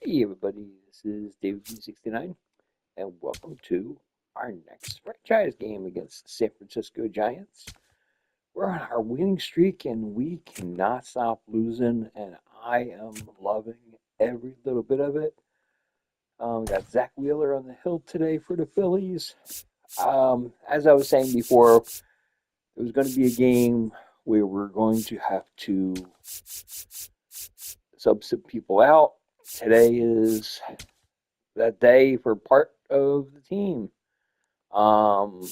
Hey everybody, this is David B69, and welcome to our next franchise game against the San Francisco Giants. We're on our winning streak, and we cannot stop losing, and I am loving every little bit of it. We got Zach Wheeler on the hill today for the Phillies. As I was saying before, it was going to be a game where we're going to have to sub some people out. Today is that day for part of the team. What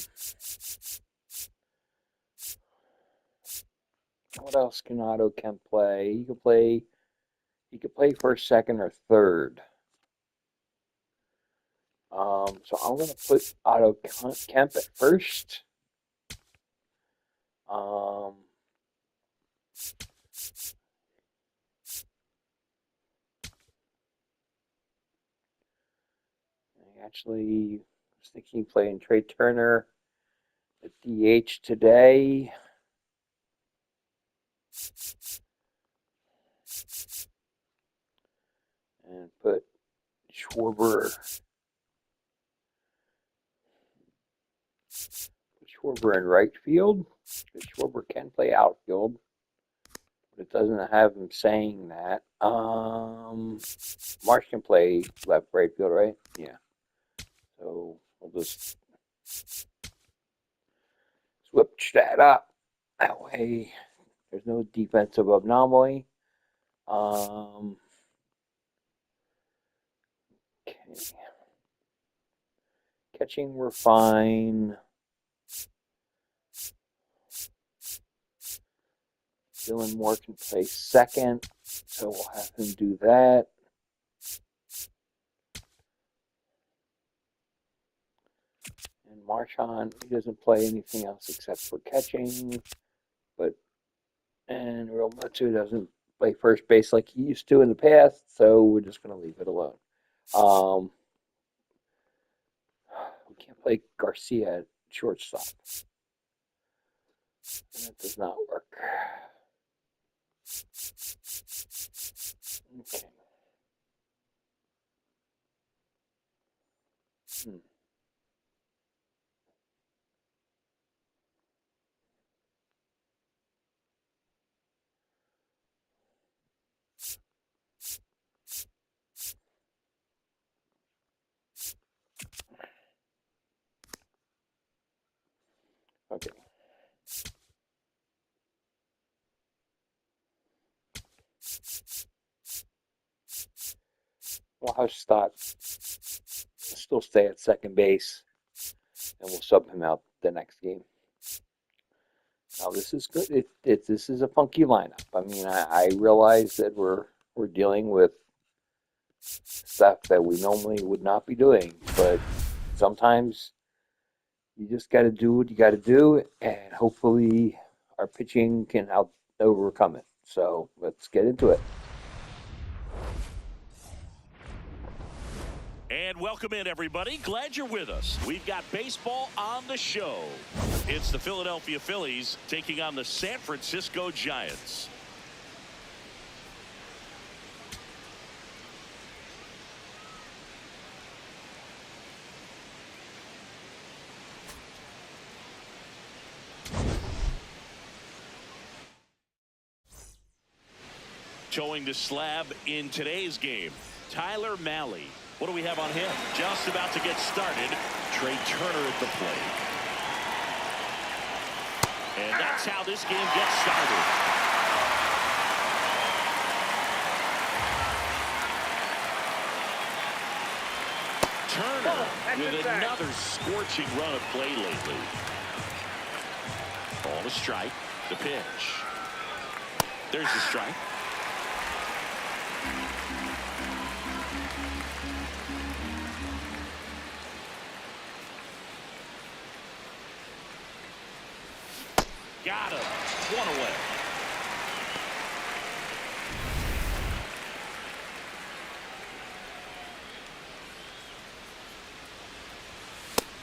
else can Otto Kemp play? He could play first, second, or third. So I'm gonna put Otto Kemp at first. Um, I was thinking playing Trey Turner at DH today. And put Schwarber in right field. Schwarber can play outfield, but it doesn't have him saying that. Marsh can play left right field, right? Yeah. So we'll just switch that up. That way there's no defensive anomaly. Okay. Catching, we're fine. Dylan Moore can play second, so we'll have him do that. And Marchand, he doesn't play anything else except for catching, and Real Matsu doesn't play first base like he used to in the past, so we're just going to leave it alone. We can't play Garcia at shortstop. And that does not work. Okay. Okay. We'll have Stott still stay at second base, and we'll sub him out the next game. Now this is good. This is a funky lineup. I mean, I realize that we're dealing with stuff that we normally would not be doing, but sometimes you just got to do what you got to do, and hopefully our pitching can overcome it. So let's get into it. And welcome in, everybody. Glad you're with us. We've got baseball on the show. It's the Philadelphia Phillies taking on the San Francisco Giants. Towing the slab in today's game, Tyler Mahle. What do we have on him? Just about to get started. Trey Turner at the plate. And that's how this game gets started. Turner with another scorching run of play lately. Ball to strike. The pitch. There's the strike. Got him. One away.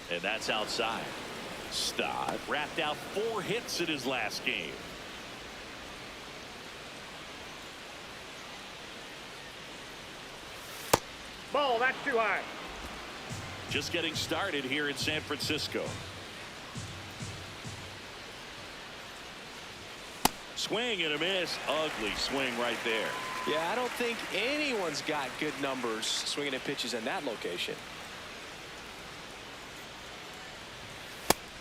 And that's outside. Stott wrapped out 4 hits in his last game. Ball, that's too high. Just getting started here in San Francisco. Swing and a miss. Ugly swing right there. Yeah, I don't think anyone's got good numbers swinging at pitches in that location.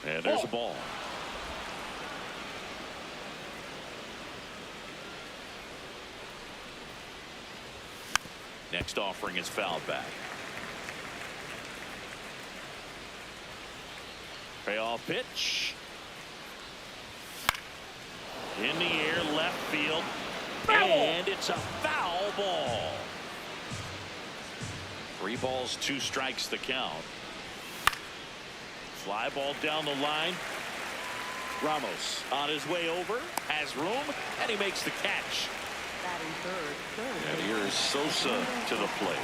And there's a ball. Next offering is fouled back. Payoff pitch. In the air, left field. And it's a foul ball. 3 balls, 2 strikes the count. Fly ball down the line. Ramos on his way over, has room, and he makes the catch. Batting third. And here is Sosa to the plate.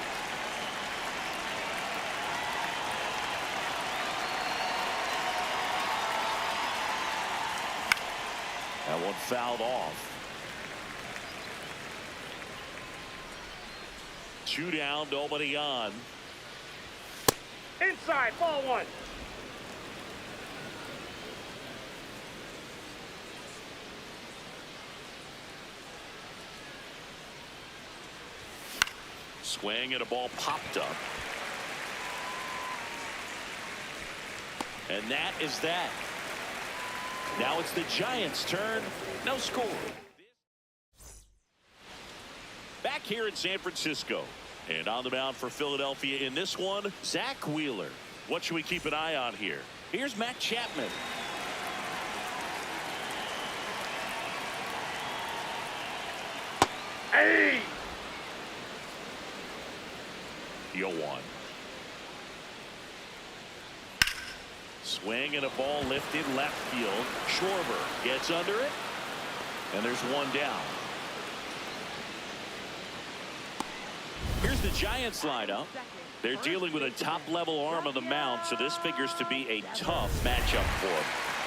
That one fouled off. 2 down, nobody on. Inside, ball 1. Swing and a ball popped up. And that is that. Now it's the Giants' turn. No score. Back here in San Francisco. And on the mound for Philadelphia in this one, Zach Wheeler. What should we keep an eye on here? Here's Matt Chapman. Hey! 0-1. Swing and a ball lifted left field. Schwarber gets under it. And there's 1 down. Here's the Giants lineup. They're dealing with a top-level arm on the mound, so this figures to be a tough matchup for them.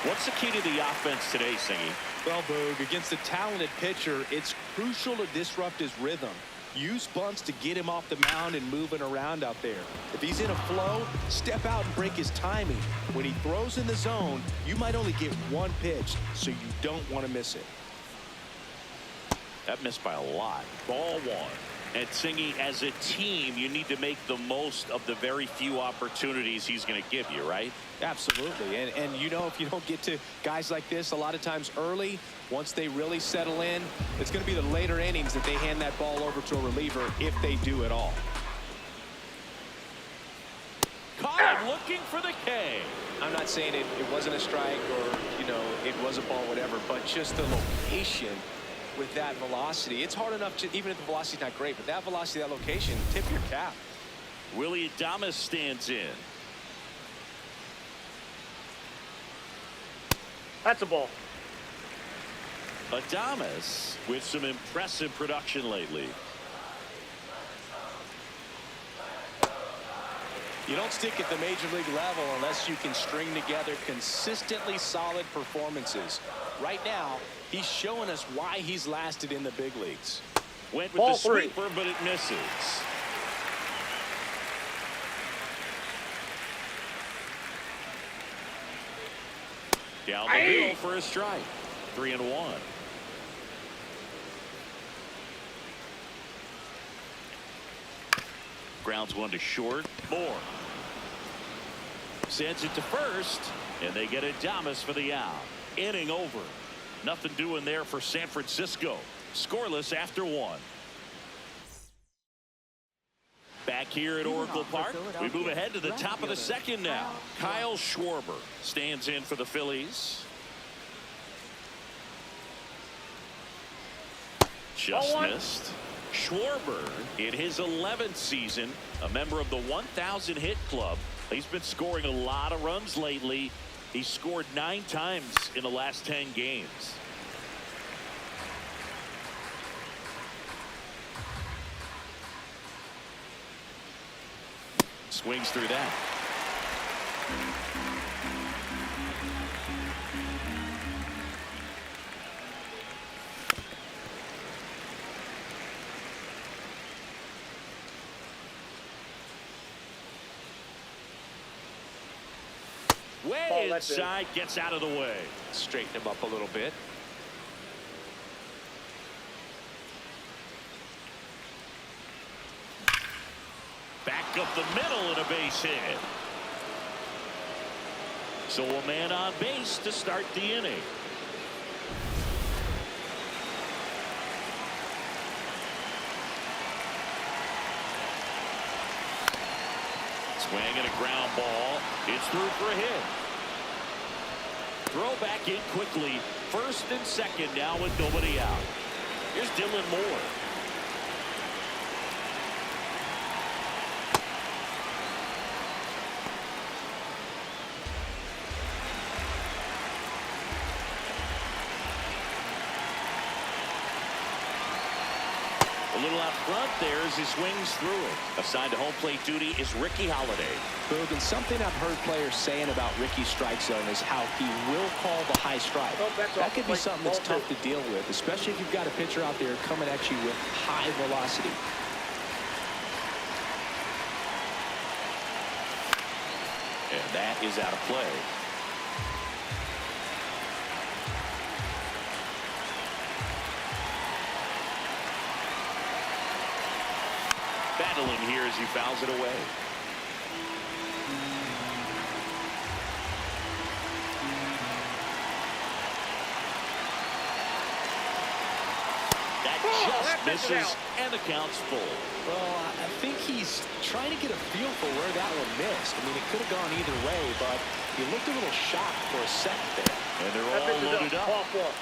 What's the key to the offense today, Singy? Well, Boog, against a talented pitcher, it's crucial to disrupt his rhythm. Use bunts to get him off the mound and moving around out there. If he's in a flow, step out and break his timing. When he throws in the zone, you might only get 1 pitch, so you don't want to miss it. That missed by a lot. Ball 1. And Singy, as a team, you need to make the most of the very few opportunities he's going to give you, right? Absolutely. And you know, if you don't get to guys like this a lot of times early, once they really settle in, it's going to be the later innings that they hand that ball over to a reliever, if they do at all. Caught him looking for the K. I'm not saying it wasn't a strike or, you know, it was a ball, whatever, but just the location with that velocity. It's hard enough to, even if the velocity's not great, but that velocity, that location, tip your cap. Willie Adames stands in. That's a ball. Adames with some impressive production lately. You don't stick at the major league level unless you can string together consistently solid performances. Right now, he's showing us why he's lasted in the big leagues. Went with Ball the 3. sweeper, but it misses. Down the middle for a strike. 3-1. Grounds 1 to short. Moore sends it to first, and they get Adames for the out. Inning over. Nothing doing there for San Francisco. Scoreless after 1. Back here at Oracle Park, we move ahead to the top of the second now. Kyle Schwarber stands in for the Phillies. Just missed. Schwarber, in his 11th season, a member of the 1,000 hit club. He's been scoring a lot of runs lately. He scored 9 times in the last 10 games. Swings through that. Way Ball, that's it. inside, gets out of the way. Straighten him up a little bit. Back up the middle and a base hit. So a man on base to start the inning. Swing and a ground ball. It's through for a hit. Throw back in quickly. First and second now with nobody out. Here's Dylan Moore. A little out front there as he swings through it. Assigned to home plate duty is Ricky Holiday. Boog, and something I've heard players saying about Ricky's strike zone is how he will call the high strike. Oh, that's That off could the be plate. something that's Ball tough to deal with, especially if you've got a pitcher out there coming at you with high velocity. And that is out of play. Battling here as he fouls it away. That just misses and the count's full. Well, I think he's trying to get a feel for where that one missed. I mean, it could have gone either way, but he looked a little shocked for a second there. And they're That all pitch is loaded up. Ball four.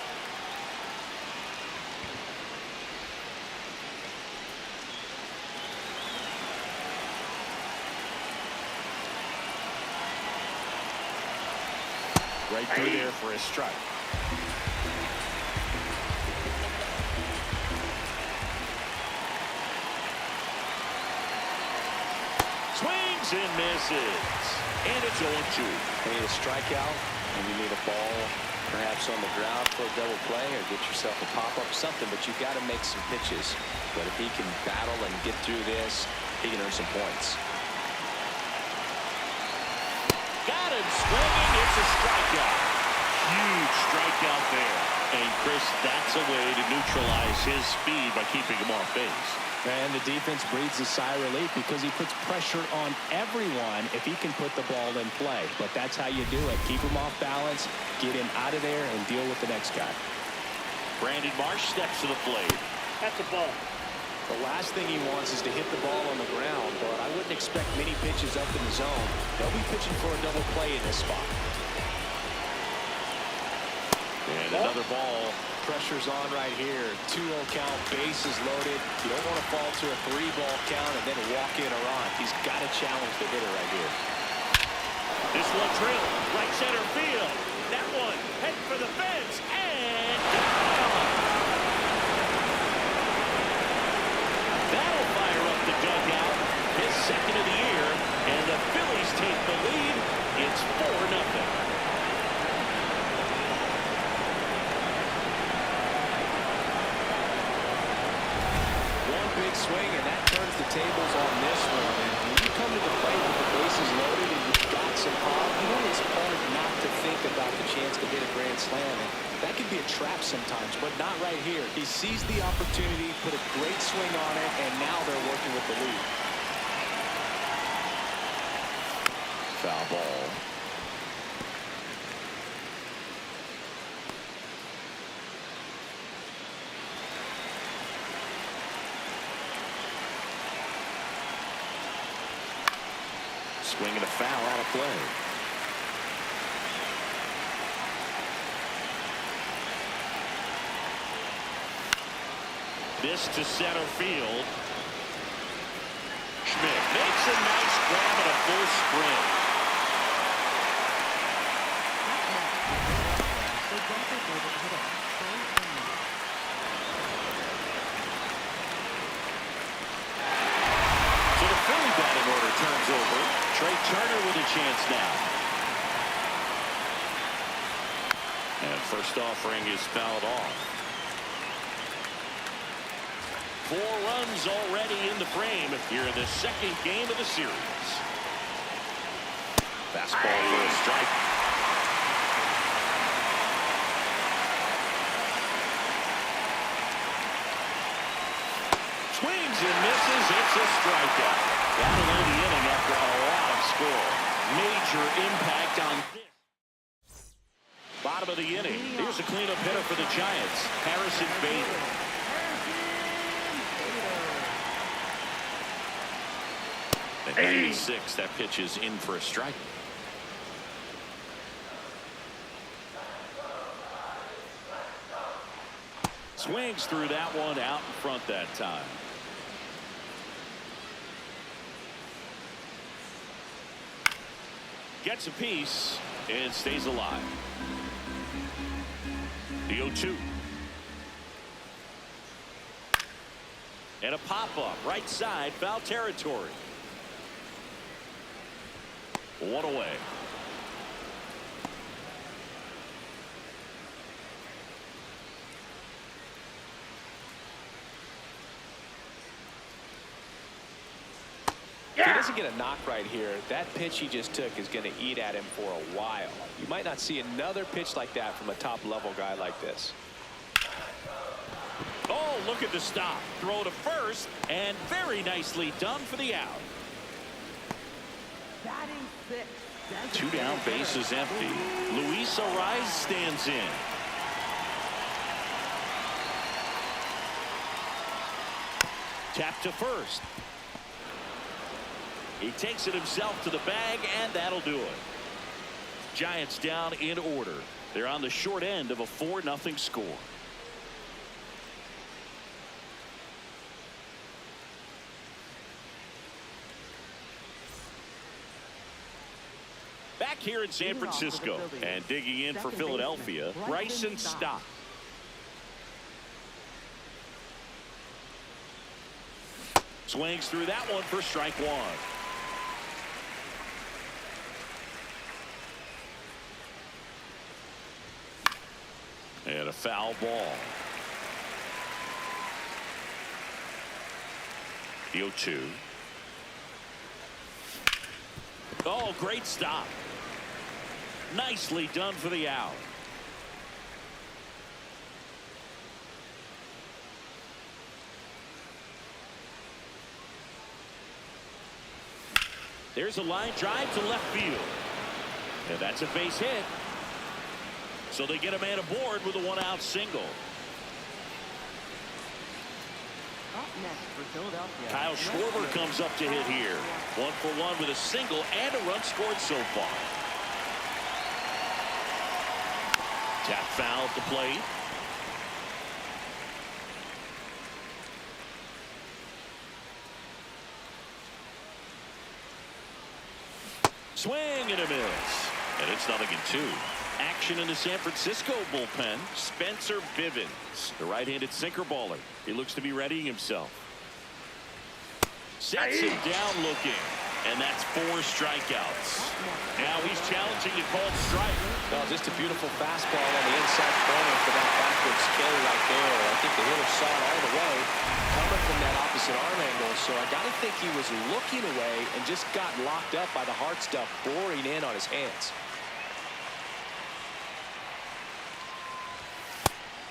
Right through there for a strike. Swings and misses. And it's 0-2. You need a strikeout, and you need a ball perhaps on the ground for a double play, or get yourself a pop-up, something, but you've got to make some pitches. But if he can battle and get through this, he can earn some points. Got him swinging. It's a strikeout. Huge strikeout there. And Chris, that's a way to neutralize his speed by keeping him off base. And the defense breathes a sigh of relief because he puts pressure on everyone if he can put the ball in play. But that's how you do it. Keep him off balance, get him out of there, and deal with the next guy. Brandon Marsh steps to the plate. That's a ball. The last thing he wants is to hit the ball on the ground, but I wouldn't expect many pitches up in the zone. They'll be pitching for a double play in this spot. And another ball. Pressure's on right here. 2-0 count, bases loaded. You don't want to fall to a 3-ball count and then walk in a run. He's got to challenge the hitter right here. This one drilled right center field. That one heading for the fence and gone. That'll fire up the dugout. His second of the year, and the Phillies take the lead. It's 4-0. Big swing, and that turns the tables on this one. And when you come to the plate with the bases loaded and you've got some pop, you want his opponent not to think about the chance to hit a grand slam. And that could be a trap sometimes, but not right here. He sees the opportunity, put a great swing on it, and now they're working with the lead. Foul ball. Swing and a foul out of play. This to center field. Schmidt makes a nice grab at a full sprint. So the Philly batting order turns over. Trey Turner with a chance now. And first offering is fouled off. 4 runs already in the frame here in the second game of the series. Fastball for a strike. and misses. It's a strikeout. That'll end the inning after a lot of score. Major impact on this. Bottom of the inning. Here's a cleanup hitter for the Giants, Harrison Bader. At 96, that pitch is in for a strike. Swings through that one out in front that time. Gets a piece and stays alive. The 0-2. And a pop-up right side, foul territory. One away. If he doesn't get a knock right here, that pitch he just took is going to eat at him for a while. You might not see another pitch like that from a top-level guy like this. Oh, look at the stop. Throw to first, and very nicely done for the out. Batting six. 2 down, base is empty. Luis Ariz stands in. Tap to first. He takes it himself to the bag, and that'll do it. Giants down in order. They're on the short end of a 4-0 score. Back here in San Francisco and digging in for Philadelphia, Bryson Stott. Swings through that one for strike one. And a foul ball. The 0-2. Oh, great stop. Nicely done for the out. There's a line drive to left field. And that's a base hit. So they get a man aboard with a 1-out single. Up next for Philadelphia. Kyle Schwarber comes up to hit here. 1-for-1 with a single and a run scored so far. Tap foul at the plate. Swing and a miss. And it's 0-2. Action in the San Francisco bullpen. Spencer Bivens, the right-handed sinker baller. He looks to be readying himself. Sets him down looking. And that's 4 strikeouts. Now he's challenging a called strike. No, just a beautiful fastball on the inside corner for that backwards kill right there. I think the hitter saw it all the way coming from that opposite arm angle. So I got to think he was looking away and just got locked up by the hard stuff boring in on his hands.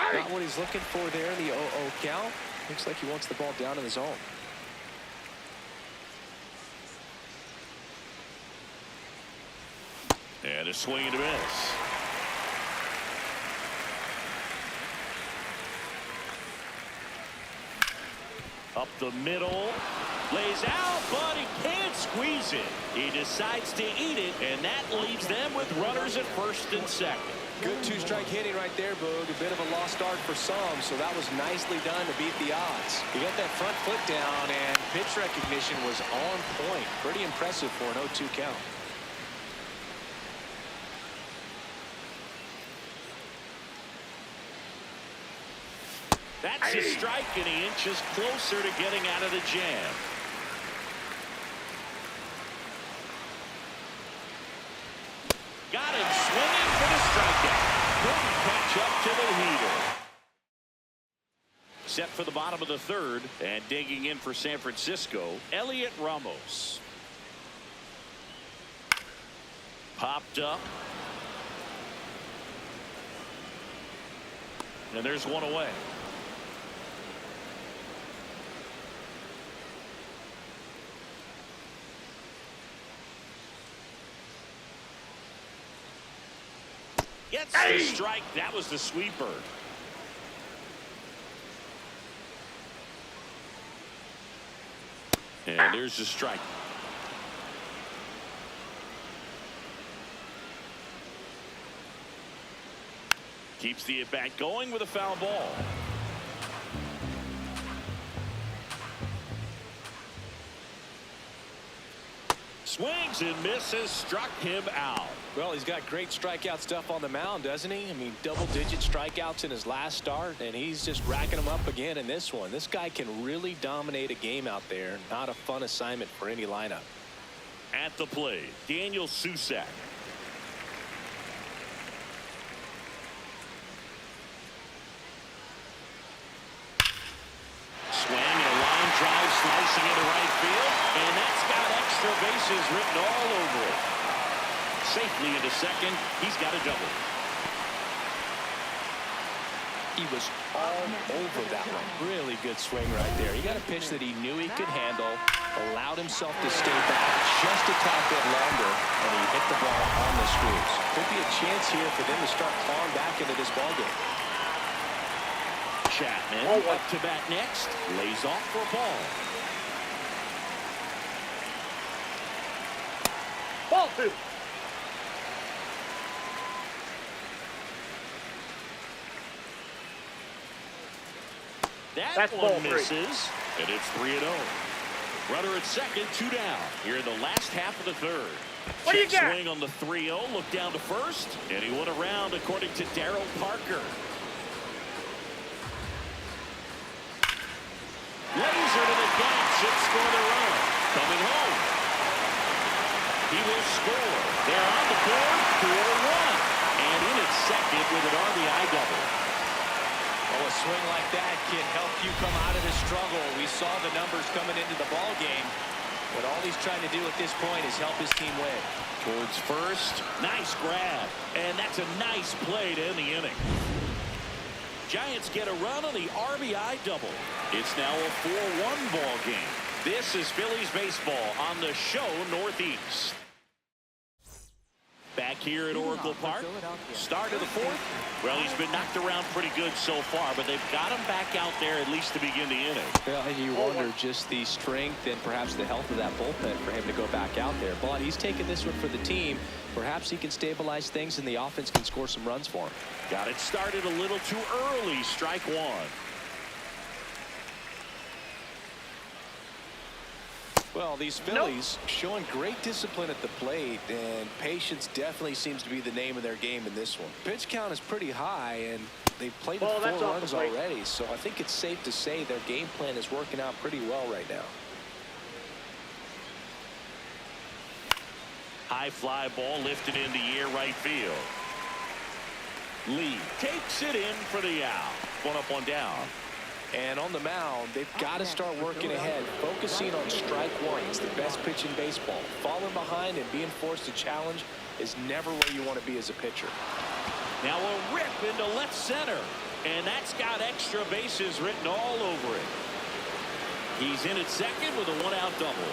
Not what he's looking for there in the 0-0 count. Looks like he wants the ball down in the zone. And a swing and a miss. Up the middle. Lays out, but he can't squeeze it. He decides to eat it, and that leaves them with runners at first and second. Good 2-strike hitting right there, Boog. A bit of a lost start for some, so that was nicely done to beat the odds. He got that front foot down, and pitch recognition was on point. Pretty impressive for an 0-2 count. That's a strike, and he inches closer to getting out of the jam. Got him swinging for the strikeout. Couldn't catch up to the heater. Set for the bottom of the third, and digging in for San Francisco, Elliot Ramos. Popped up. And there's one away. Gets the strike. That was the sweeper. And there's the strike. Keeps the at-bat going with a foul ball. Swings and misses, struck him out. Well, he's got great strikeout stuff on the mound, doesn't he? I mean, double-digit strikeouts in his last start, and he's just racking them up again in this one. This guy can really dominate a game out there. Not a fun assignment for any lineup. At the plate, Daniel Susac. Swing and a line drive slicing into right field, and that's got extra bases written all over it. Safely into second. He's got a double. He was all over that one. Really good swing right there. He got a pitch that he knew he could handle, allowed himself to stay back just a tad bit longer, and he hit the ball on the screws. Could be a chance here for them to start clawing back into this ballgame. Chapman up to bat next. Lays off for a ball. Ball 2. That's ball one 3. misses, and it's 3-0. Runner at second, 2 down. Here in the last half of the third. What do you Check got? swing on the 3-0. Look down to first, and he went around according to Darryl Parker. Laser to the gap should score the run. Coming home. He will score. They're on the board, 4-1. And in at second with an RBI double. Oh, a swing like that can help you come out of the struggle. We saw the numbers coming into the ball game, but all he's trying to do at this point is help his team win. Towards first, nice grab, and that's a nice play to end the inning. Giants get a run on the RBI double. It's now a 4-1 ball game. This is Phillies baseball on the show Northeast. Back here at Oracle Park, start of the fourth. Well, he's been knocked around pretty good so far, but they've got him back out there at least to begin the inning. Well, and you wonder just the strength and perhaps the health of that bullpen for him to go back out there. But he's taking this one for the team. Perhaps he can stabilize things and the offense can score some runs for him. Got it started a little too early. Strike one. Well, these Phillies showing great discipline at the plate, and patience definitely seems to be the name of their game in this one. Pitch count is pretty high, and they've played with 4 runs already, so I think it's safe to say their game plan is working out pretty well right now. High fly ball lifted in the air right field. Lee takes it in for the out. One up, one down. And on the mound, they've got to start working ahead, focusing on strike one. It's the best pitch in baseball. Falling behind and being forced to challenge is never where you want to be as a pitcher. Now a rip into left center, and that's got extra bases written all over it. He's in at second with a 1-out double.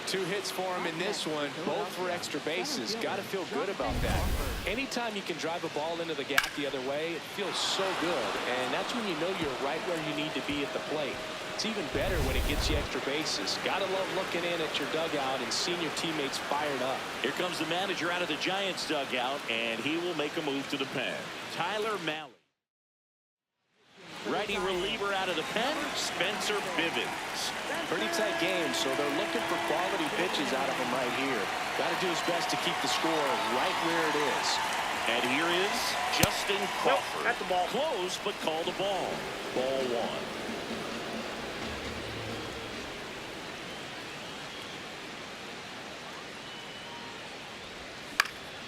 2 hits for him in this one, both for extra bases. Got to feel good about that. Anytime you can drive a ball into the gap the other way, it feels so good, and that's when you know you're right where you need to be at the plate. It's even better when it gets you extra bases. Gotta love looking in at your dugout and seeing your teammates fired up. Here comes the manager out of the Giants dugout, and he will make a move to the pen. Tyler Malley. Righty reliever out of the pen, Spencer Bivens. Pretty tight game, so they're looking for quality pitches out of him right here. Got to do his best to keep the score right where it is. And here is Justin Crawford. That's the ball. Close, but called a ball. Ball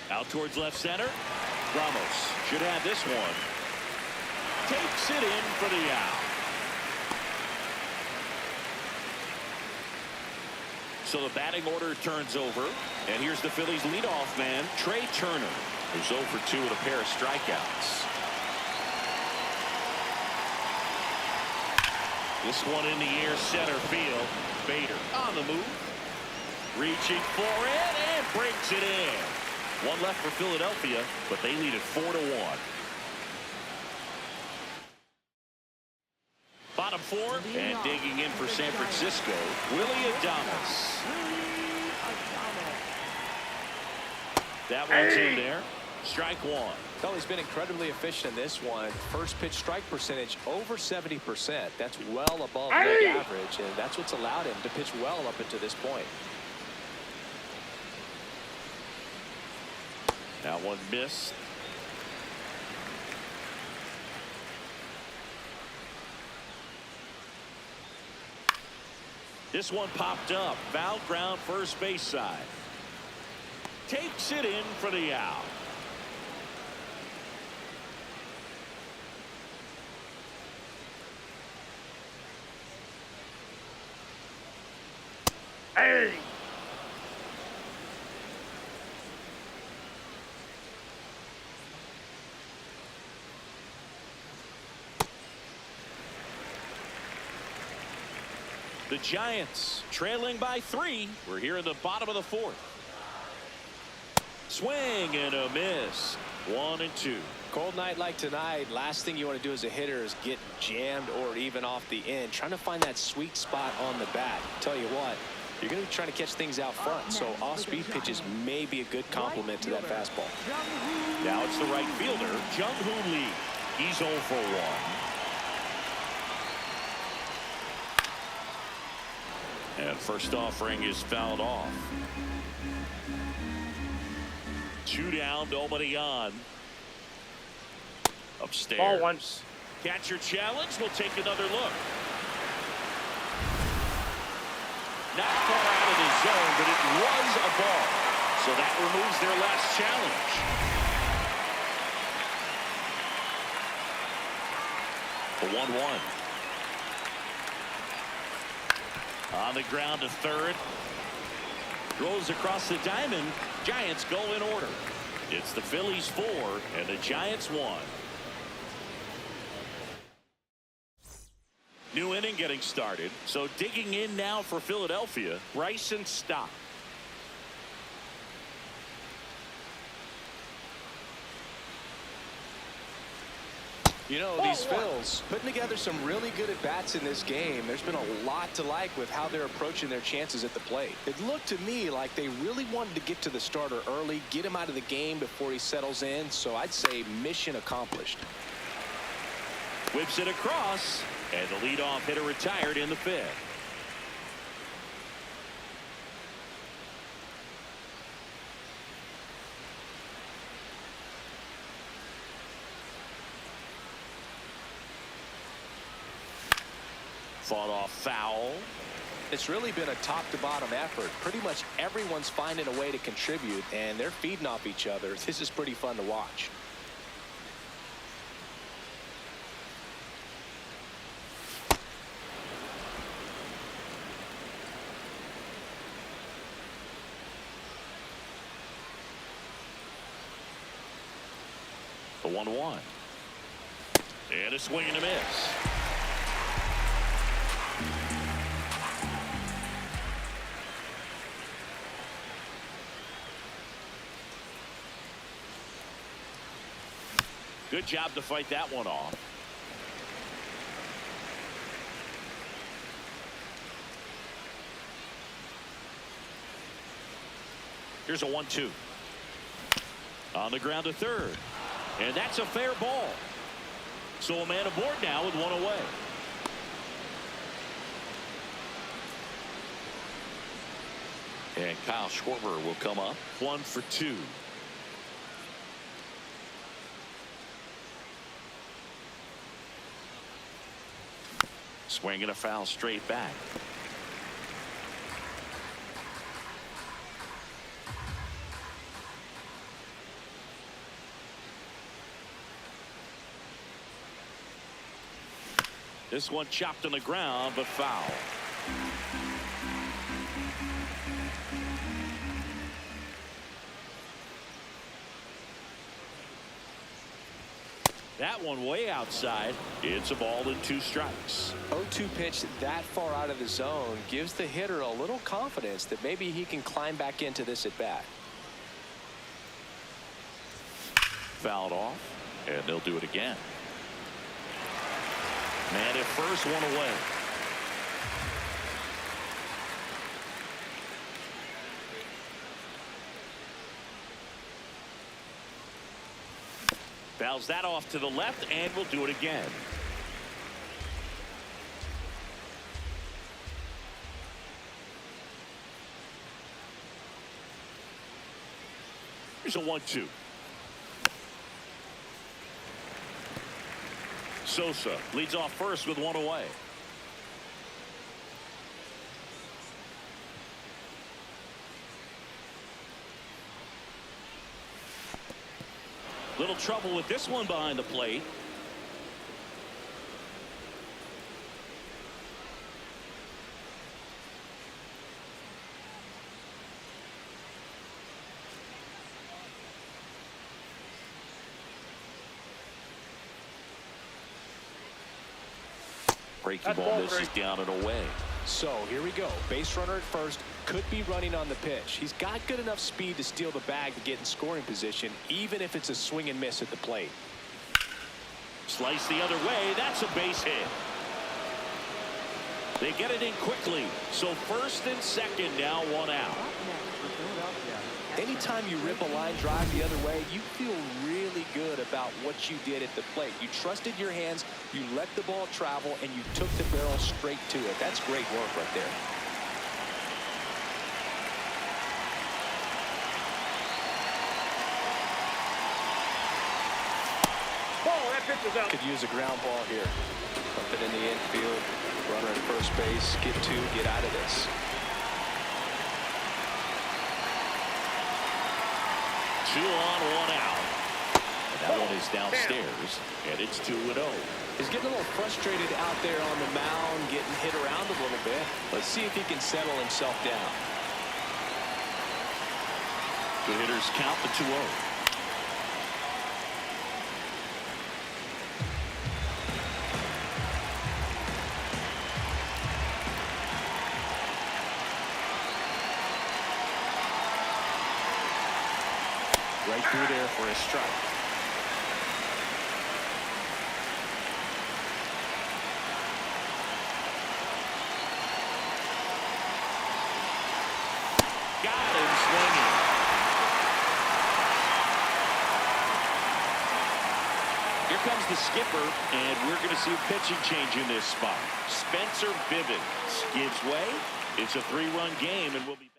1. Out towards left center. Ramos should have this one. Takes it in for the out. So the batting order turns over. And here's the Phillies leadoff man, Trey Turner, who's 0 for 2 with a pair of strikeouts. This one in the air center field. Bader on the move. Reaching for it and breaks it in. One left for Philadelphia, but they lead it 4-1. Bottom four, and digging in for San Francisco, Willie Adames. That one's in there. Strike one. Well, he's been incredibly efficient in this one. First pitch strike percentage over 70%. That's well above league average, and that's what's allowed him to pitch well up until this point. That one missed. This one popped up. Foul ground first base side. Takes it in for the out. Hey! The Giants trailing by 3. We're here in the bottom of the fourth. Swing and a miss. 1-2. Cold night like tonight, last thing you want to do as a hitter is get jammed or even off the end. Trying to find that sweet spot on the bat. Tell you what, you're going to be trying to catch things out front, so off-speed pitches may be a good complement to that fastball. Now it's the right fielder, Jung-Hoo Lee. He's 0 for 1. And first offering is fouled off. 2 down, nobody on. Upstairs. Ball one. Catcher challenge. We'll take another look. Not far out of the zone, but it was a ball. So that removes their last challenge. The 1-1. On the ground to third. Throws across the diamond. Giants go in order. It's the Phillies 4 and the Giants 1. New inning getting started. So digging in now for Philadelphia, Bryson Stott. You know, these Phils putting together some really good at-bats in this game. There's been a lot to like with how they're approaching their chances at the plate. It looked to me like they really wanted to get to the starter early, get him out of the game before he settles in. So I'd say mission accomplished. Whips it across, and the leadoff hitter retired in the fifth. Fought off foul. It's really been a top-to-bottom effort. Pretty much everyone's finding a way to contribute, and they're feeding off each other. This is pretty fun to watch. The 1-1. And a swing and a miss. Good job to fight that one off. Here's a 1-2. On the ground to third. And that's a fair ball. So a man aboard now with one away. And Kyle Schwarber will come up. 1 for 2. Swinging a foul straight back. This one chopped on the ground, but foul. That one way outside. It's a ball and 2 strikes. 0-2 pitch that far out of the zone gives the hitter a little confidence that maybe he can climb back into this at bat. fouled off, and they'll do it again. Man at first, one away. Fouls that off to the left, and we'll do it again. Here's a 1-2. Sosa leads off first with one away. Little trouble with this one behind the plate. Breaking ball misses down and away. So here we go. Base runner at first, could be running on the pitch. He's got good enough speed to steal the bag to get in scoring position, even if it's a swing and miss at the plate. Slice the other way. That's a base hit. They get it in quickly. So first and second, now one out. Up next for Philadelphia. Anytime you rip a line drive the other way, you feel really good about what you did at the plate. You trusted your hands, you let the ball travel, and you took the barrel straight to it. That's great work right there. Ball, that pitch is out. Could use a ground ball here. Up it in the infield, runner at first base, get two, get out of this. 2 on, 1 out. And that one is downstairs, and it's 2-0. He's getting a little frustrated out there on the mound, getting hit around a little bit. Let's see if he can settle himself down. The hitters count the 2-0. Right through there for a strike. Got him swinging. Here comes the skipper, and we're going to see a pitching change in this spot. Spencer Bivens gives way. It's a 3-run game, and we'll be back.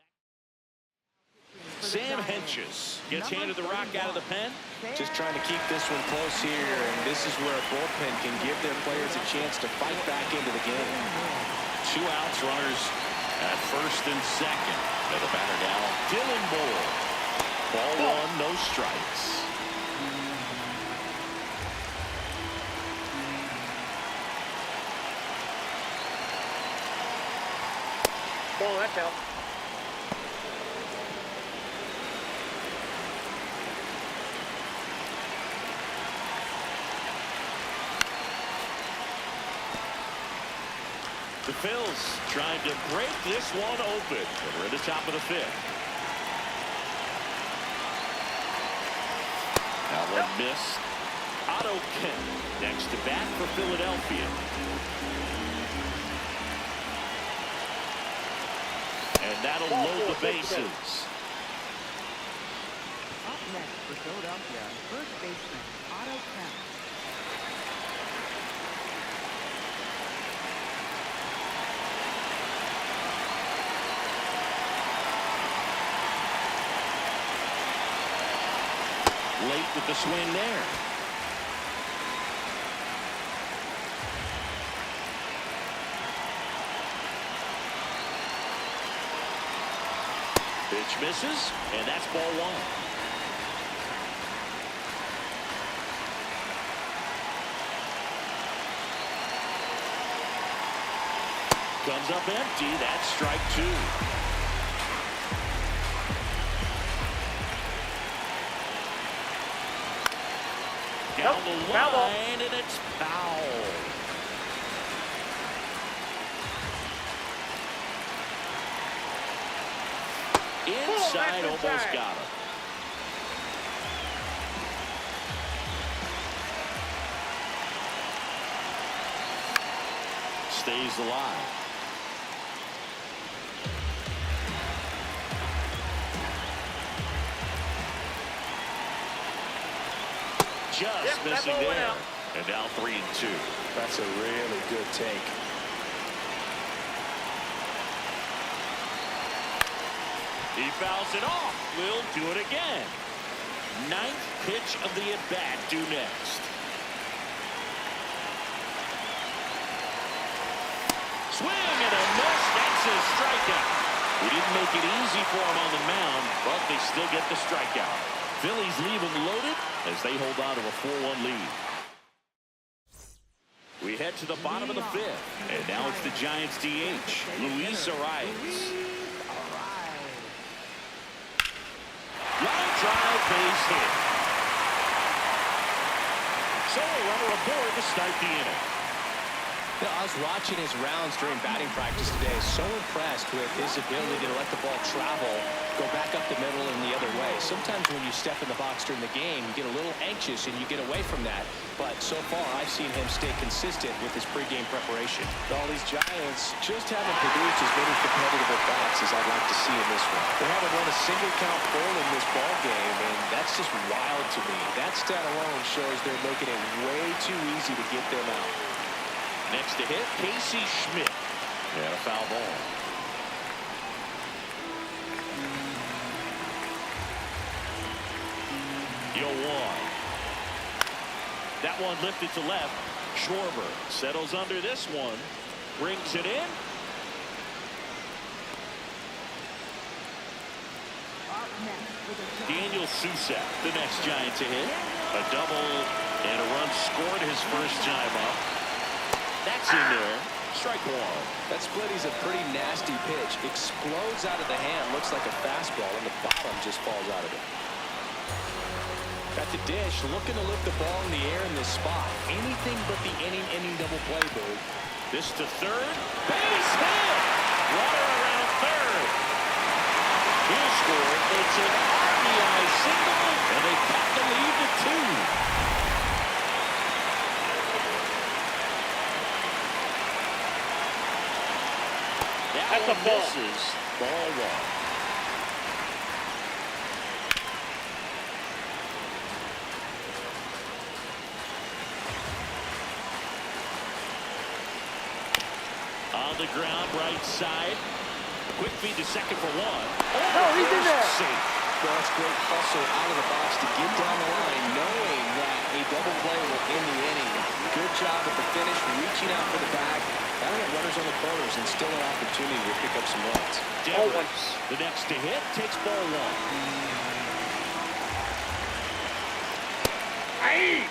Sam Henches gets handed the rock out of the pen. Just trying to keep this one close here, and this is where a bullpen can give their players a chance to fight back into the game. 2 outs, runners at first and second. And the batter now, Dylan Moore. Ball 1, no strikes. Ball, that's out. The Phils trying to break this one open. And we're at the top of the 5th. That one missed. Otto Kemp next to bat for Philadelphia. And that'll load the bases. Up next for Philadelphia, first baseman Otto Kemp. Late with the swing there. Pitch misses, and that's ball 1. Comes up empty. That's strike 2. Down the line, and it's foul. Inside, almost got him. stays alive. Just missing there. And now 3-2. That's a really good take. He fouls it off. We'll do it again. 9th pitch of the at-bat due next. Swing and a miss. That's his strikeout. We didn't make it easy for him on the mound, but they still get the strikeout. Phillies leave him loaded as they hold on to a 4-1 lead. We head to the bottom of the 5th, and now it's the Giants DH, Luis Arias. Line drive, base hit. So a runner aboard to start the inning. Yeah, I was watching his rounds during batting practice today. So impressed with his ability to let the ball travel, go back up the middle and the other way. Sometimes when you step in the box during the game, you get a little anxious and you get away from that. But so far, I've seen him stay consistent with his pregame preparation. All these Giants just haven't produced as many competitive at-bats as I'd like to see in this one. They haven't run a single count full in this ball game, and that's just wild to me. That stat alone shows they're making it way too easy to get them out. Next to hit, Casey Schmidt. And a foul ball. That one lifted to left. Schwarber settles under this one. Brings it in. Daniel Susak, the next Giant to hit. A double and a run scored his first time up. That's in there. Strike one. That split is a pretty nasty pitch. Explodes out of the hand. Looks like a fastball, and the bottom just falls out of it. At the dish, looking to lift the ball in the air in this spot. Anything but the inning double play, Boo. This to third. Base hit. Runner around third. He'll score. It's an RBI single, and they cut the lead to 2. That's a ball. Misses. Ball one. On the ground, right side. Quick feed to second for one. Oh, he's in there. Safe. Well, that's great hustle out of the box to get down the line, knowing that a double play will end the inning. Good job at the finish, reaching out for the bag. That'll get runners on the corners and still an opportunity to pick up some runs. Devers, the next to hit, takes ball one. Aye.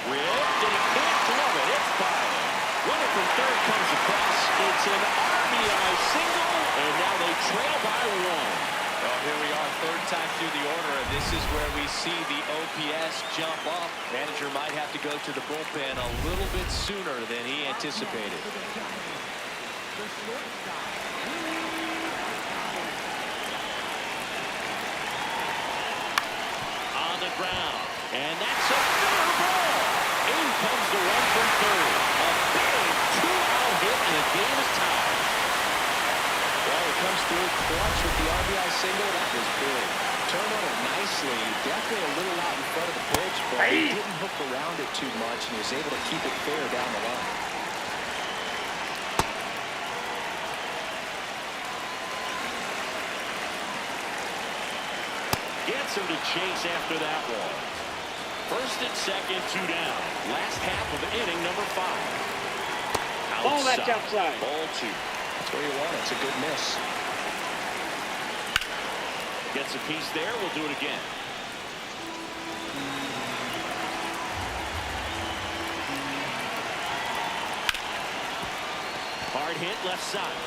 Ripped, and he can't glove it. It's by him. Runner from third comes across. It's an RBI single, and now they trail by 1. Well, here we are, third time through the order, and this is where we see the OPS jump up. Manager might have to go to the bullpen a little bit sooner than he anticipated. On the ground, and that's a fair ball. In comes the run from third. A big 2-out hit, and the game is tied. Well, it comes through clutch with the RBI single. That was big. Turned on it nicely. Definitely a little out in front of the pitch, but he didn't hook around it too much, and he was able to keep it fair down the line. Gets him to chase after that one. First and second, 2 down. Last half of inning number 5. Ball, that's outside. Ball 2. That's where you want it. It's a good miss. Gets a piece there. We'll do it again. Hard hit left side.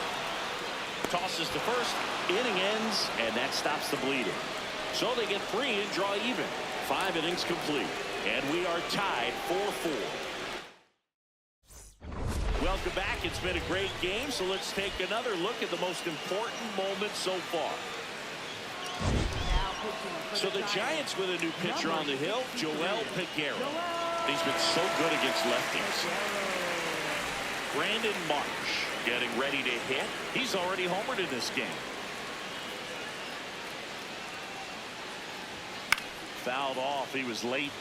Tosses to first. Inning ends, and that stops the bleeding. So they get 3 and draw even. 5 innings complete. And we are tied 4-4. Welcome back. It's been a great game, so let's take another look at the most important moment so far. Now So the Giants with a new pitcher on the hill, Joel Peguero. He's been so good against lefties. Brandon Marsh getting ready to hit. He's already homered in this game. Fouled off. He was late.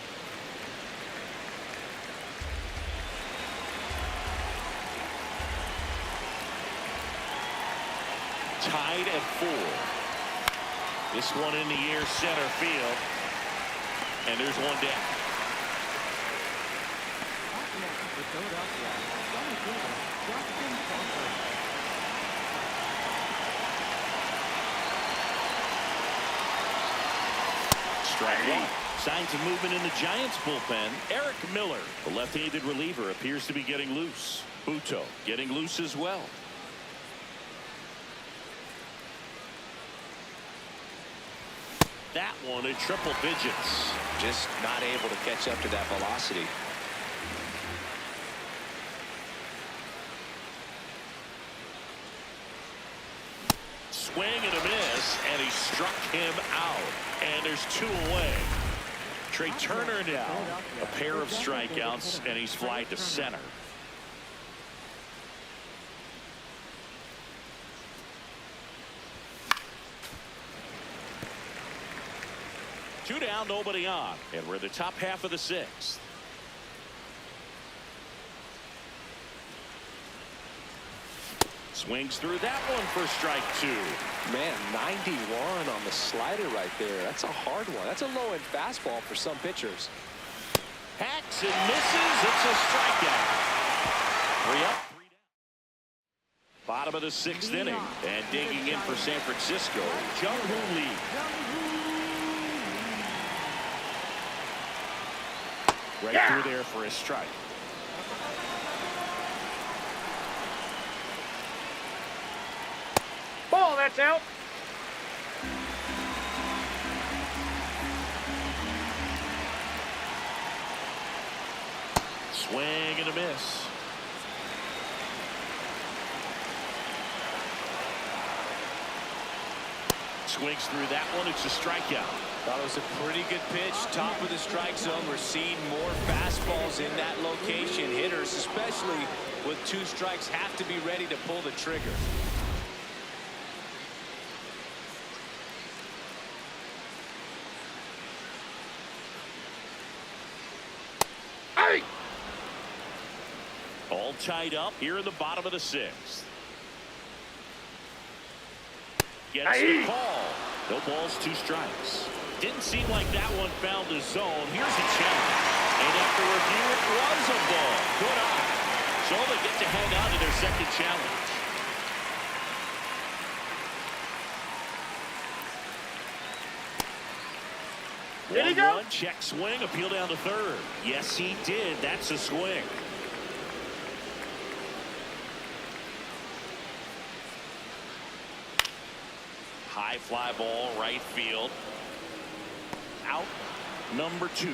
Tied at 4. This one in the air, center field. And there's one down. Strike one. Signs of movement in the Giants bullpen. Eric Miller, the left-handed reliever, appears to be getting loose. Buto getting loose as well. That one in triple digits. Just not able to catch up to that velocity. Swing and a miss, and he struck him out. And there's 2 away. Trey Turner now, a pair of strikeouts, and he's flied to center. Two down, nobody on, and we're in the top half of the 6th. Swings through that one for strike 2. Man, 91 on the slider right there. That's a hard one. That's a low-end fastball for some pitchers. Hacks and misses. It's a strikeout. 3 up, 3 down. Bottom of the 6th inning, and digging in for San Francisco, Jung-Hoo Lee. Right through there for a strike. Ball, that's out. Swing and a miss. Swings through that one. It's a strikeout. Thought it was a pretty good pitch. Top of the strike zone. We're seeing more fastballs in that location. Hitters, especially with 2 strikes, have to be ready to pull the trigger. Hey! All tied up here in the bottom of the 6th. Gets the call. No balls, 2 strikes. Didn't seem like that one found the zone. Here's a challenge. And after review, it was a ball. Good eye. So they get to hang on to their second challenge. Did he go? 1-1, check swing, appeal down to third. Yes, he did. That's a swing. High fly ball, right field. Out, number 2.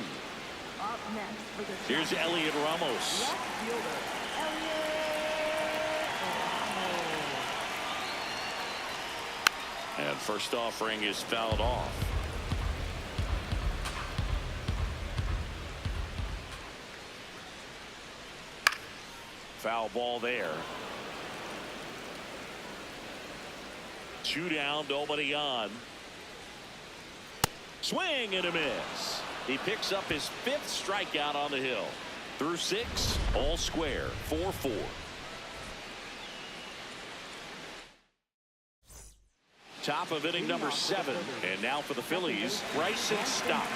Up next for the Here's Elliot Ramos. left fielder, Elliot Ramos. And first offering is fouled off. Foul ball there. 2 down, nobody on. Swing and a miss. He picks up his 5th strikeout on the hill. Through 6, all square, 4-4. Top of inning number 7. And now for the Phillies, Bryson Stott.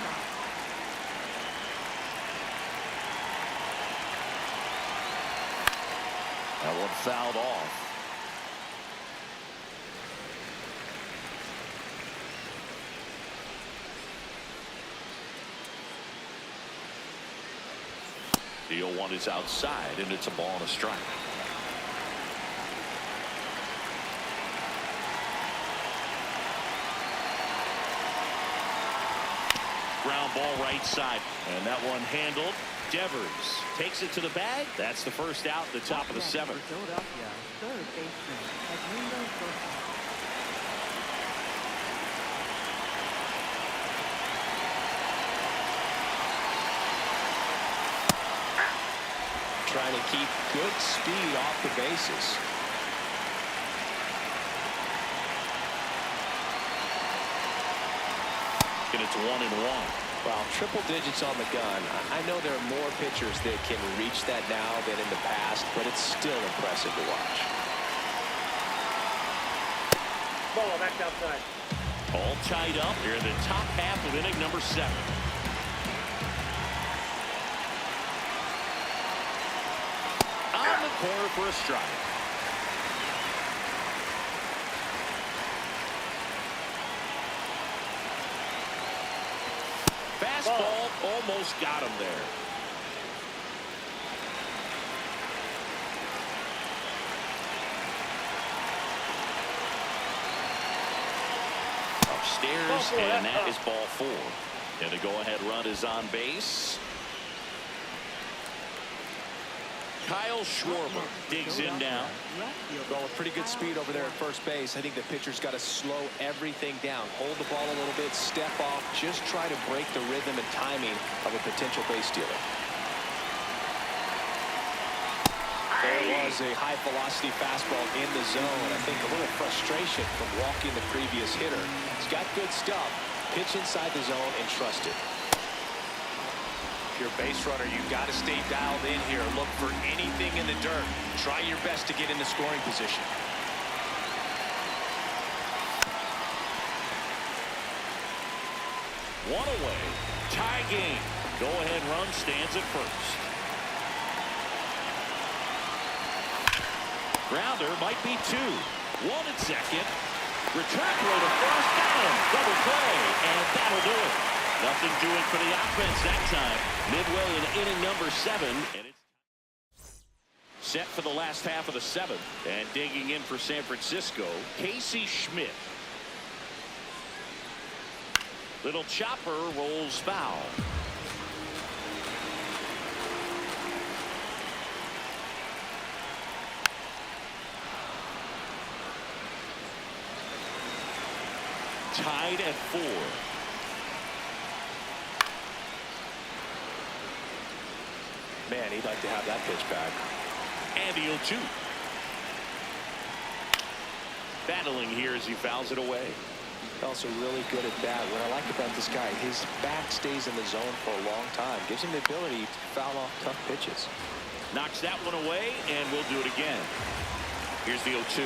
That one fouled off. The 0-1 is outside, and it's a ball and a strike. Ground ball right side, and that one handled. Devers takes it to the bag. That's the first out at the top of the 7th. Philadelphia, third baseman, Edmundo Sosa. trying to keep good speed off the bases. And it's 1-1. Well, triple digits on the gun. I know there are more pitchers that can reach that now than in the past, but it's still impressive to watch. Ball, that's outside. All tied up here in the top half of inning number 7. On the corner for a strike. Fastball almost got him there. Upstairs, and that is ball 4. And the go-ahead run is on base. Kyle Schwarber digs in now. Well, with pretty good speed over there at first base, I think the pitcher's got to slow everything down. Hold the ball a little bit, step off, just try to break the rhythm and timing of a potential base stealer. There was a high-velocity fastball in the zone. I think a little frustration from walking the previous hitter. He's got good stuff. Pitch inside the zone and trust it. If you're a base runner, you've got to stay dialed in here. Look for anything in the dirt. Try your best to get in the scoring position. One away. Tie game. Go-ahead run stands at first. Grounder might be 2. 1 at second. Return throw to first. Got him. Double play. And that'll do it. Nothing doing for the offense that time. Midway in inning number 7. And it's set for the last half of the 7th. And digging in for San Francisco, Casey Schmidt. Little chopper rolls foul. Tied at 4. Man, he'd like to have that pitch back. And the 0-2. Battling here as he fouls it away. Also really good at that. What I like about this guy, his back stays in the zone for a long time. Gives him the ability to foul off tough pitches. Knocks that one away, and we'll do it again. Here's the 0-2.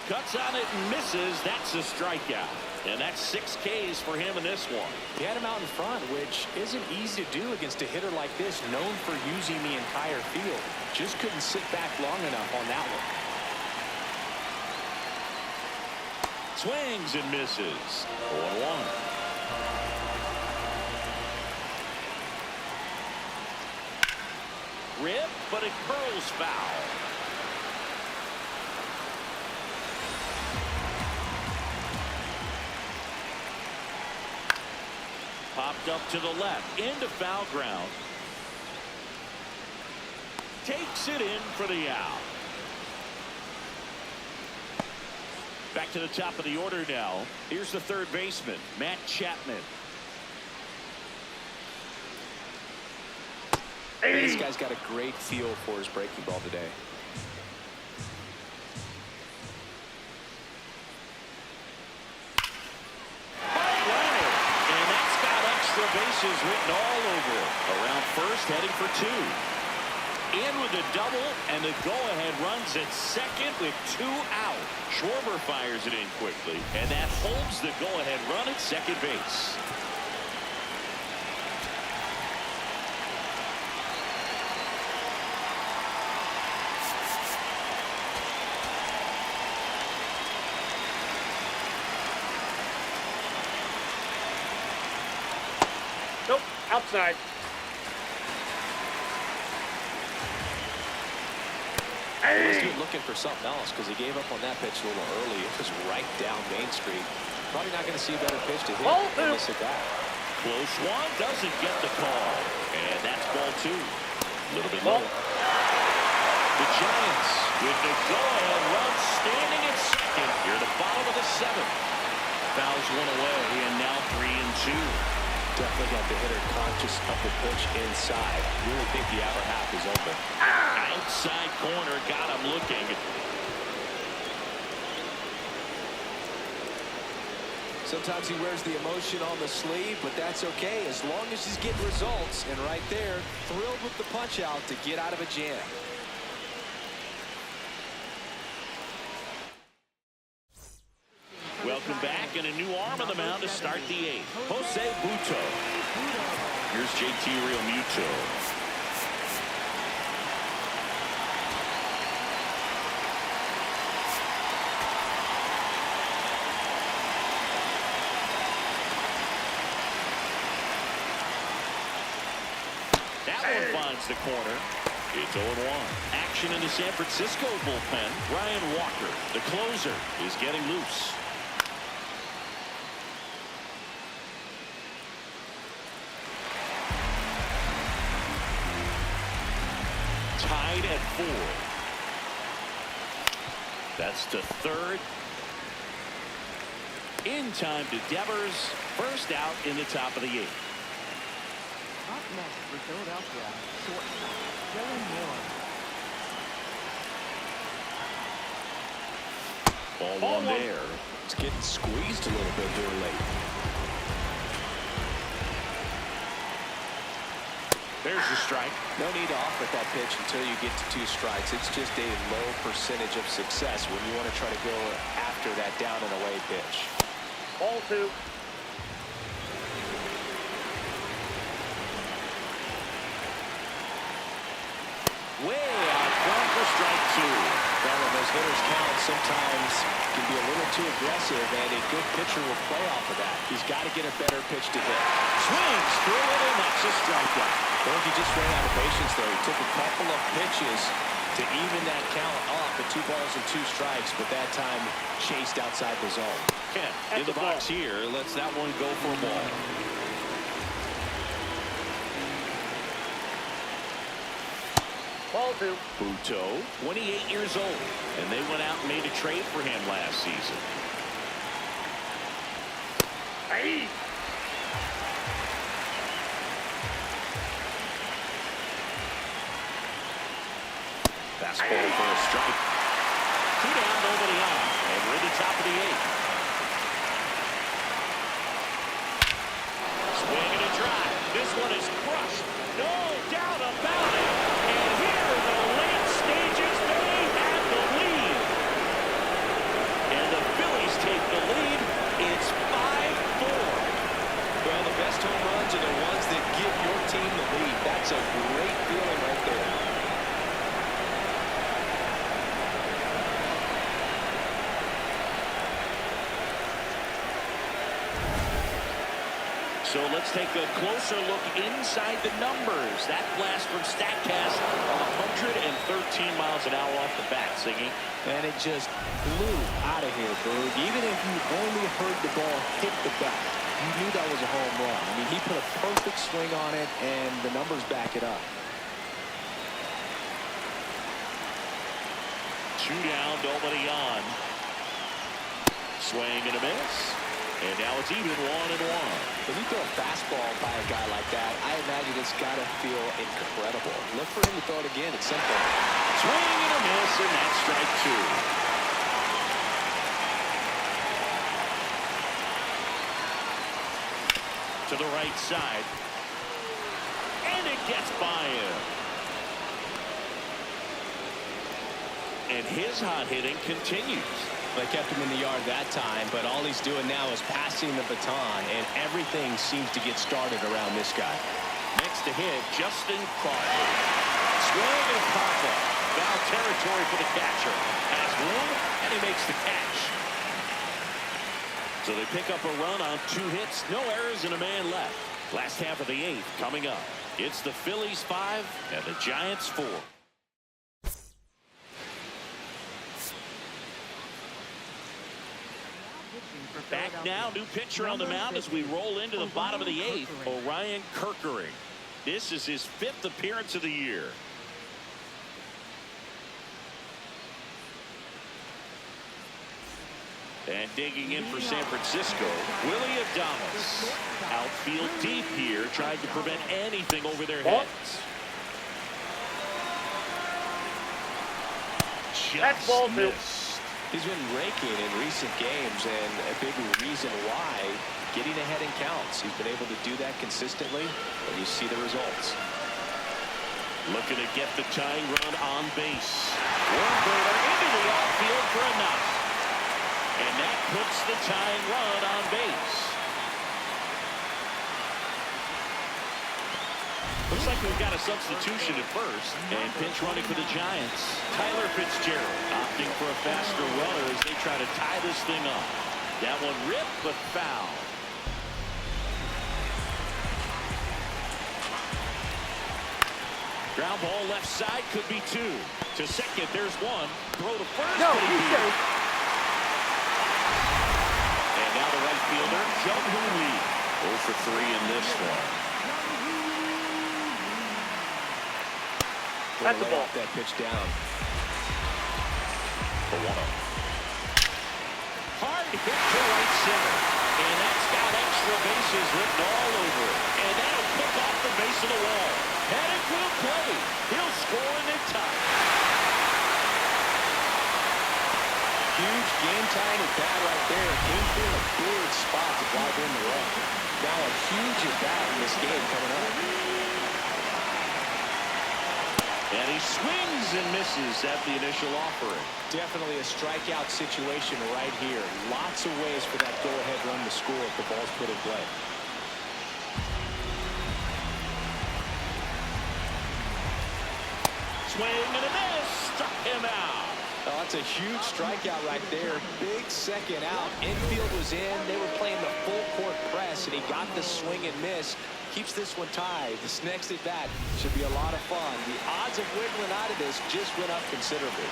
Cuts on it and misses. That's a strikeout. And that's 6 Ks for him in this one. He had him out in front, which isn't easy to do against a hitter like this, known for using the entire field. Just couldn't sit back long enough on that one. Swings and misses. 0-1. Rip, but it curls foul. Popped up to the left, into foul ground. Takes it in for the out. Back to the top of the order now. Here's the third baseman, Matt Chapman. This guy's got a great feel for his breaking ball today. Bases written all over it. Around first, heading for 2. In with a double, and the go-ahead runs at second with 2 out. Schwarber fires it in quickly, and that holds the go-ahead run at second base. Nope, outside. He was looking for something else because he gave up on that pitch a little early. It was right down Main Street. Probably not going to see a better pitch to hit in this at bat. Close one, doesn't get the call. And that's ball 2. A little bit low. The Giants with the go-ahead run standing at second. Here at the bottom of the 7th. Fouls one away, and now 3-2. Definitely got the hitter conscious of the pitch inside. Really think the outer half is open. Outside corner, got him looking. Sometimes he wears the emotion on the sleeve, but that's okay as long as he's getting results. And right there, thrilled with the punch out to get out of a jam. Welcome back, and a new arm on the mound to start the 8th. Jose Buto. Here's JT Realmuto. That one finds the corner. It's 0-1. Action in the San Francisco bullpen. Ryan Walker, the closer, is getting loose. Tied at 4. That's to third. In time to Devers. First out in the top of the 8th. Up next for Philadelphia, shortstop Dylan Moore. Ball one there. It's getting squeezed a little bit here late. There's the strike. No need to offer that pitch until you get to 2 strikes. It's just a low percentage of success when you want to try to go after that down and away pitch. Ball 2. Way out front for strike 2. Well, when those hitters count, sometimes can be a little too aggressive, and a good pitcher will play off of that. He's got to get a better pitch to hit. Swings through it, and that's a strikeout. I think he just ran out of patience there. He took a couple of pitches to even that count off at 2 balls and 2 strikes, but that time chased outside the zone. Yeah, in the box here, lets that one go for a ball. Ball 2. Buto, 28 years old, and they went out and made a trade for him last season. Hey. Fastball for a strike. 2 down, nobody on, and we're in the top of the 8th. Swing and a drive. This one is crushed. No doubt about it. And here in the late stages, they have the lead. And the Phillies take the lead. It's 5-4. Well, the best home runs are the ones that give your team the lead. That's a great feeling right there. So let's take a closer look inside the numbers. That blast from StatCast, 113 miles an hour off the bat, Siggy. And it just flew out of here, Berg. Even if you only heard the ball hit the bat, you knew that was a home run. I mean, he put a perfect swing on it, and the numbers back it up. 2 down, nobody on. Swing and a miss. And now it's even 1-1. When you throw a fastball by a guy like that, I imagine it's got to feel incredible. Look for him to throw it again. It's simple. Swing and a miss, and that's strike 2. To the right side. And it gets by him. And his hot hitting continues. They kept him in the yard that time, but all he's doing now is passing the baton, and everything seems to get started around this guy. Next to hit, Justin Crawford. Swing and pop up. Foul territory for the catcher. Has room, and he makes the catch. So they pick up a run on 2 hits, no errors, and a man left. Last half of the 8th coming up. It's the Phillies 5 and the Giants 4. Back now, new pitcher on the mound as we roll into the bottom of the 8th, Orion Kerkering. This is his 5th appearance of the year. And digging in for San Francisco, Willie Adames. Outfield deep here, trying to prevent anything over their heads. That's ball two. Missed. He's been raking in recent games, and a big reason why, getting ahead in counts. He's been able to do that consistently, and you see the results. Looking to get the tying run on base. Warner into the outfield for a knock. And that puts the tying run on base. Looks like we've got a substitution at first. And pinch running for the Giants. Tyler Fitzgerald opting for a faster runner as they try to tie this thing up. That one ripped but foul. Ground ball left side, could be two. To second, there's one. Throw to first. No, he's safe. And now the right fielder, Jung-Hoo Lee. 0 for 3 in this one. That's a ball. That pitch down. For 1-0. Hard hit to right center. And that's got extra bases written all over it. And that'll pick off the base of the wall. Paddock will play. He'll score in time. Huge game-tying at bat right there. Came through in a big spot to drive in the run. Now a huge at bat in this game coming up. And he swings and misses at the initial offering. Definitely a strikeout situation right here. Lots of ways for that go-ahead run to score if the ball's put in play. Swing and a miss. Struck him out. Oh, that's a huge strikeout right there. Big second out. Infield was in. They were playing the full court press, and he got the swing and miss. Keeps this one tied. This next at bat should be a lot of fun. The odds of wiggling out of this just went up considerably.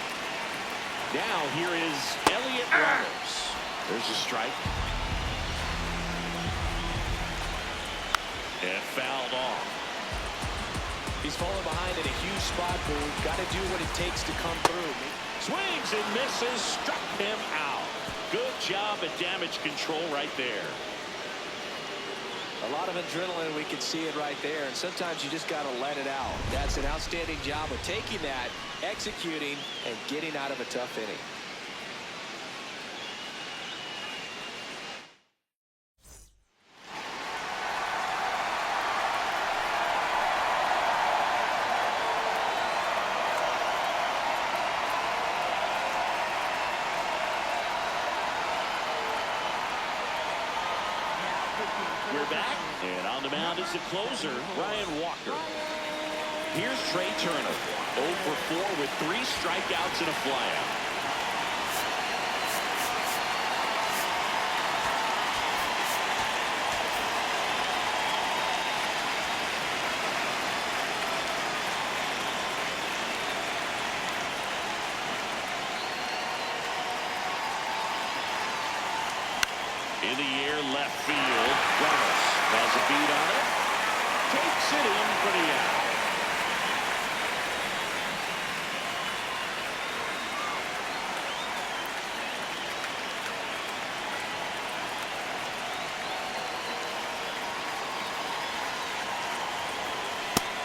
Now here is Elliot Ramos. There's a strike. And fouled off. He's falling behind in a huge spot, Boone. Got to do what it takes to come through. Swings and misses, struck him out. Good job at damage control right there. A lot of adrenaline, we can see it right there, and sometimes you just got to let it out. That's an outstanding job of taking that, executing, and getting out of a tough inning. We're back, and on the mound is the closer, Ryan Walker. Here's Trey Turner, 0 for 4 with 3 strikeouts and a flyout. In the air, left field. Ramos has a beat on it. Takes it in for the out.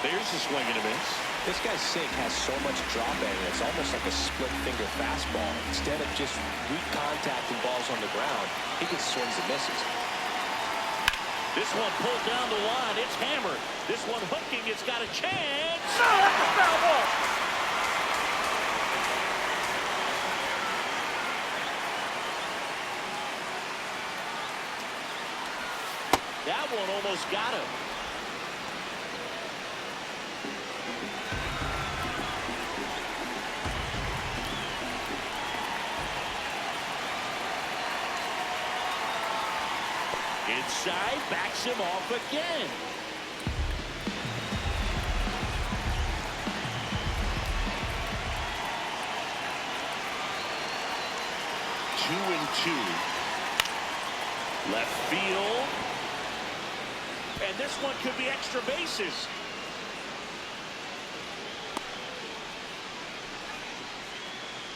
There's a swing and a miss. This guy's sink has so much drop in it. It's almost like a split-finger fastball. Instead of just weak contact and balls on the ground, he gets swings and misses. This one pulled down the line. It's hammered. This one hooking. It's got a chance. No, that's a foul ball. That one almost got him. Inside, backs him off again. Two and two. Left field. And this one could be extra bases.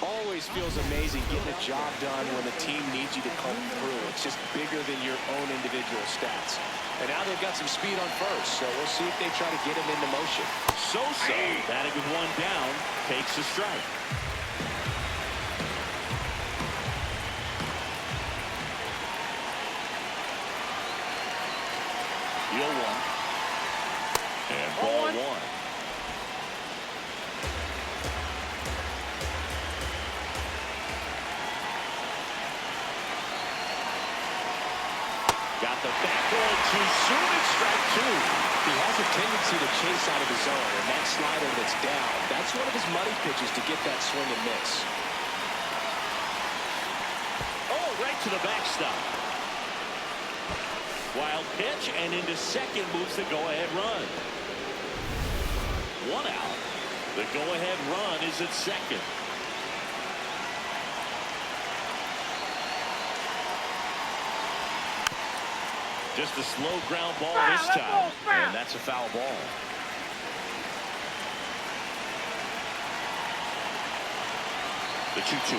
All always feels amazing getting a job done when the team needs you to come through. It's just bigger than your own individual stats. And now they've got some speed on first, so we'll see if they try to get him into motion. So-so, batting with one down, takes a strike. The 0-1. And ball one. Got the back ball too soon. It's strike two. He has a tendency to chase out of the zone, and that slider that's down, that's one of his money pitches to get that swing and miss. Oh, right to the backstop. Wild pitch, and into second moves the go-ahead run. One out. The go-ahead run is at second. Just a slow ground ball this time, and that's a foul ball. The 2-2.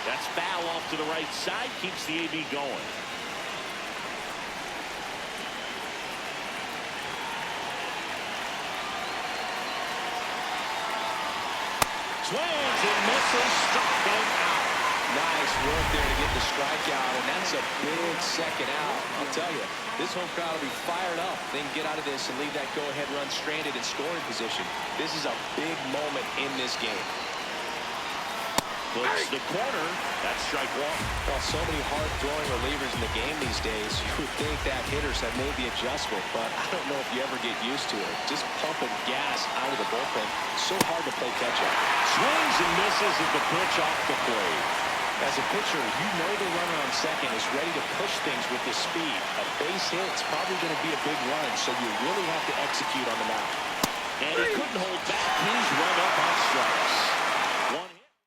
That's foul off to the right side, keeps the AB going. Swings and misses, struck him out. Nice work there to get the strikeout, and that's a big second out. I'll tell you, this home crowd will be fired up. They can get out of this and leave that go-ahead run stranded in scoring position. This is a big moment in this game. Puts the corner. That's strike one. Well, so many hard-throwing relievers in the game these days, you would think that hitters have made the adjustment, but I don't know if you ever get used to it. Just pumping gas out of the bullpen. So hard to play catch-up. Swings and misses at the pitch off the plate. As a pitcher, you know the runner on second is ready to push things with his speed. A base hit's probably going to be a big run, so you really have to execute on the mound. And he couldn't hold back. He's run up on strikes. One hit.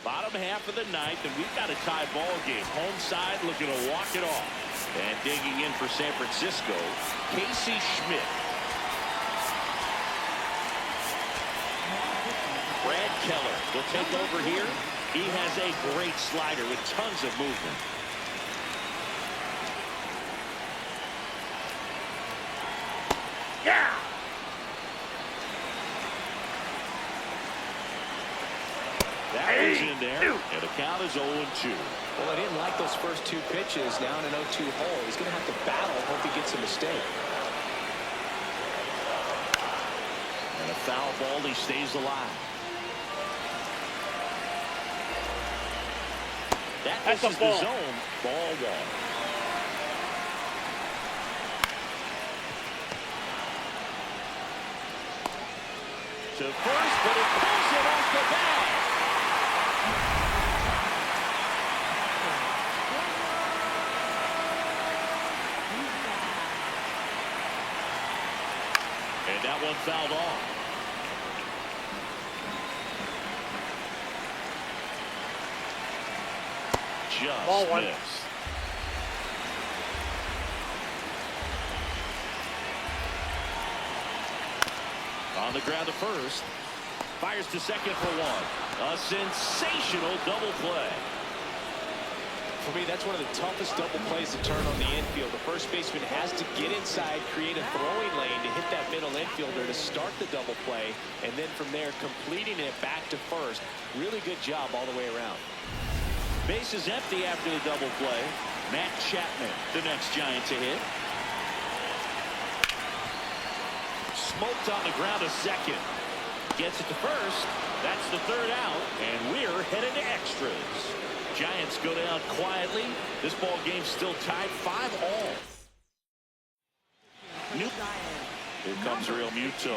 Bottom half of the ninth, and we've got a tie ball game. Home side looking to walk it off. And digging in for San Francisco, Casey Schmidt. Brad Keller will take over here. He has a great slider with tons of movement. Yeah. That one's in there, and the count is 0-2. Well, I didn't like those first two pitches down an 0-2 hole. He's going to have to battle, hope he gets a mistake. And a foul ball, he stays alive. That's a the ball. zone. Ball one. To first, but it pulls it off the bat. And that one fouled off. Just Ball one. missed. On the ground to first. Fires to second for one. A sensational double play. For me, that's one of the toughest double plays to turn on the infield. The first baseman has to get inside, create a throwing lane to hit that middle infielder to start the double play, and then from there, completing it back to first. Really good job all the way around. Base is empty after the double play. Matt Chapman, the next Giant to hit. Smoked on the ground to second. Gets it to first. That's the third out, and we're headed to extras. Giants go down quietly. This ball game's still tied 5-all. Here comes Real Muto.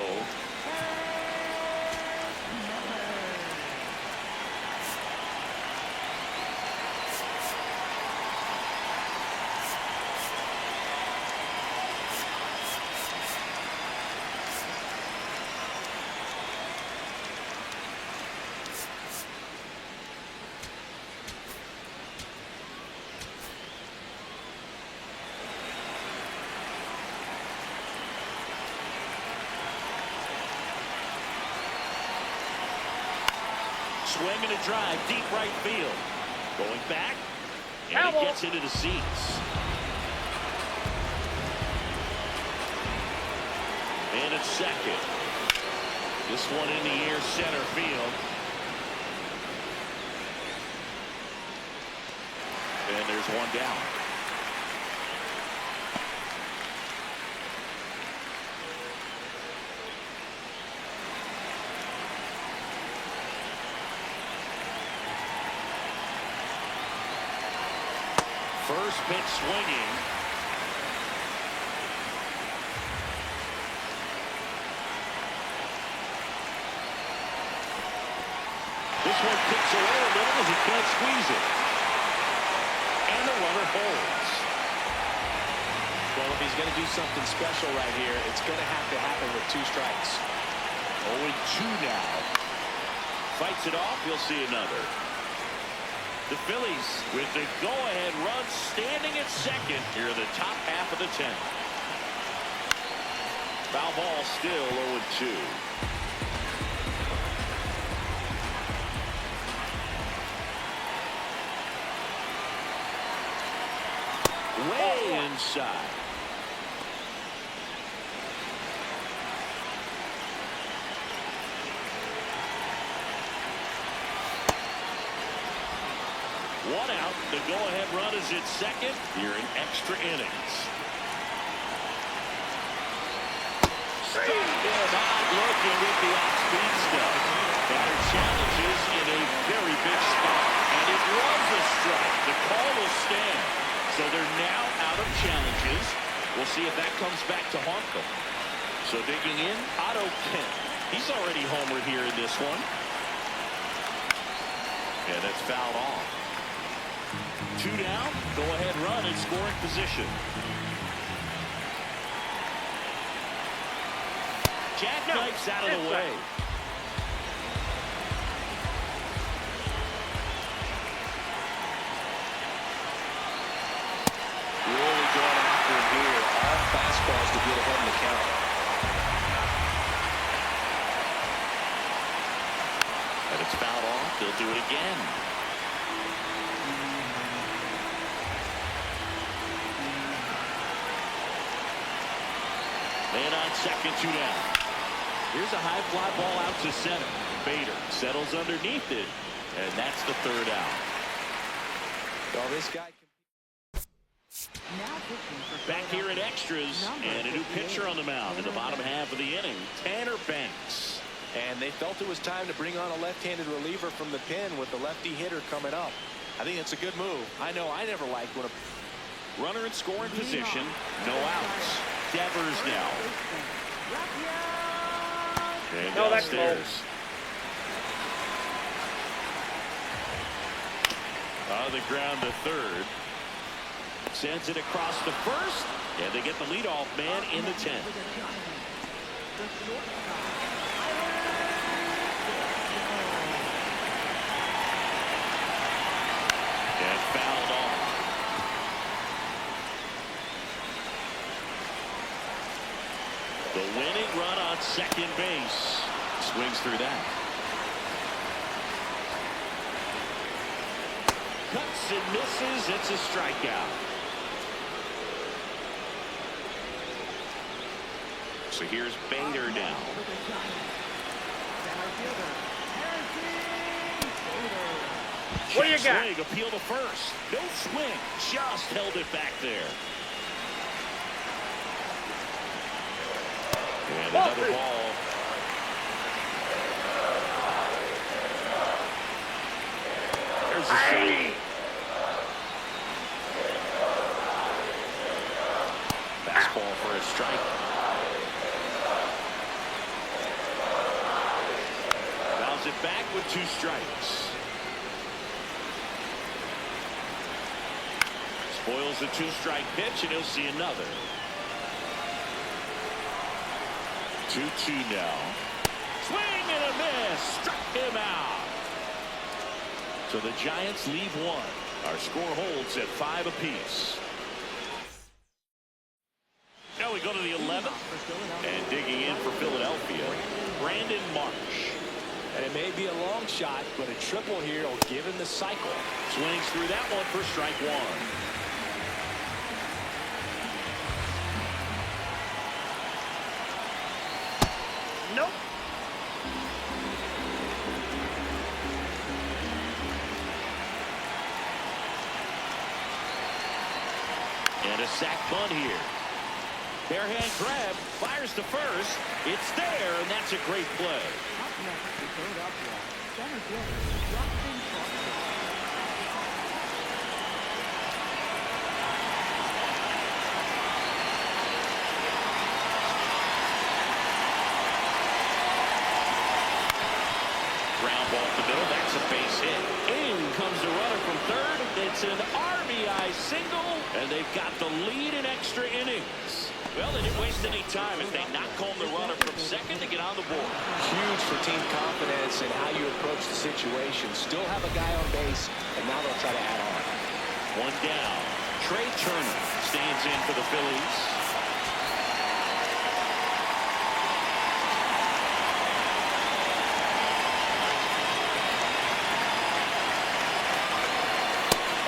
swing and a drive deep right field. Going back, and it gets into the seats. And at second. This one in the air center field. And there's one down. First pitch swinging. This one kicks away a little as he can't squeeze it. And the runner holds. Well, if he's going to do something special right here, it's going to have to happen with 2 strikes. 0-2 now. Fights it off. He'll see another. The Phillies with the go-ahead run standing at second here in the top half of the 10th. Foul ball still 0-2. Way inside. One out. The go-ahead run is at second here in extra innings. Not looking at the off-speed stuff. Batter challenges in a very big spot. And it was a strike. The call will stand. So they're now out of challenges. We'll see if that comes back to haunt them. So digging in, Otto Kemp. He's already homered here in this one. And it's fouled off. 2 down, go ahead run in scoring position. Jackknifes out of the way. Really going after him here. All fastballs to get ahead in the count. And it's fouled off. They'll do it again. And on second, 2 down. Here's a high fly ball out to center. Bader settles underneath it, and that's the 3rd out. Well, this guy Now pitching for Back here in extras, Number and a new 58, pitcher on the mound in the bottom half of the inning, Tanner Banks. And they felt it was time to bring on a left-handed reliever from the pen with the lefty hitter coming up. I think it's a good move. I know I never liked when a Runner in scoring position, no outs. Devers now. And No, that's downstairs. On the ground to third. Sends it across to first. And they get the leadoff man in the 10th. And fouled off. The winning run on second base. Swings through that. Cuts and misses. It's a strikeout. So here's Bader now. What do you got? Swing, appeal to first. No swing. Just held it back there. And another ball. There's the save. Fastball for a strike. Fouls it back with 2 strikes. Spoils the 2-strike pitch, and he'll see another. 2-2 now. Swing and a miss. Struck him out. So the Giants leave 1. Our score holds at 5 apiece. Now we go to the 11th. And digging in for Philadelphia, Brandon Marsh. And it may be a long shot, but a triple here will give him the cycle. Swings through that one for strike one. Nope. And a sac bunt here. Barehand grab, fires to first. It's there, and that's a great play. Up next to Philadelphia, center fielder Justin Clark. Ground ball to middle, that's a base hit. In comes the runner from third. It's an RBI single, and they've got the lead in extra innings. Well, they didn't waste any time as they knock home the runner from second to get on the board. Huge for team confidence and how you approach the situation. Still have a guy on base, and now they'll try to add on. One down. Trey Turner stands in for the Phillies.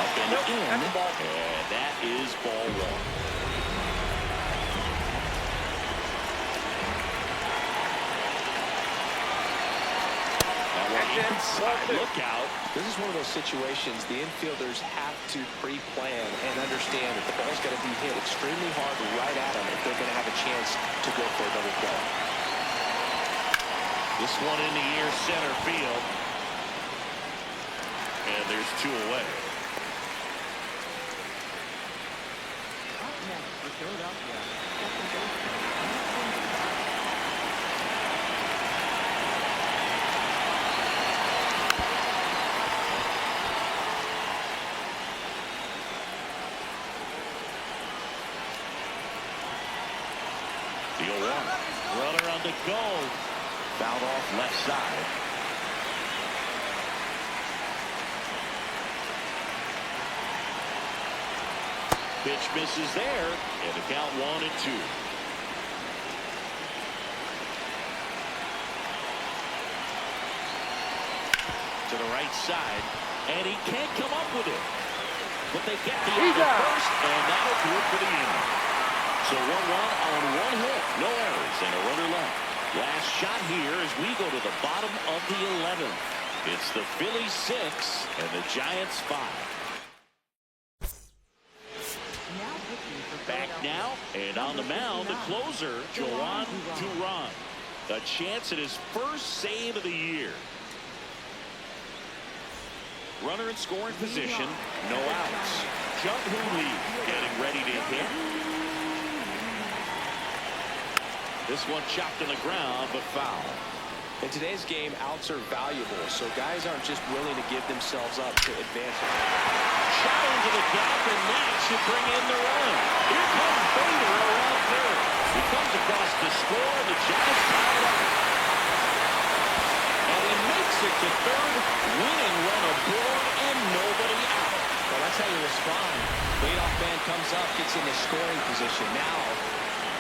Up and in, and that is ball one. Inside, look out. This is one of those situations the infielders have to pre-plan and understand that the ball's got to be hit extremely hard right at them if they're going to have a chance to go for a double play. This one in the air center field. And there's two away. Up next for Philadelphia, second baseman The 0-1. Runner on the go. Fouled off left side. Pitch misses there, and the count 1-2. To the right side, and he can't come up with it. But they get the first, and that'll do it for the inning. So 1 run on 1 hit, no errors, and a runner left. Last shot here as we go to the bottom of the 11th. It's the Phillies 6 and the Giants 5. now pitching for Back Philadelphia. now, and on the mound, the closer, Joan Duran. A chance at his first save of the year. Runner in scoring position, no outs. Jump Lee getting ready to hit. This one chopped on the ground, but foul. In today's game, outs are valuable, so guys aren't just willing to give themselves up to advance. Shot into the gap, and that should bring in the run. Here comes Bader around third. He comes across the score, and the Giants tie it up. And he makes it to third, winning run aboard, and nobody out. Well, that's how you respond. Leadoff man comes up, gets in the scoring position. Now,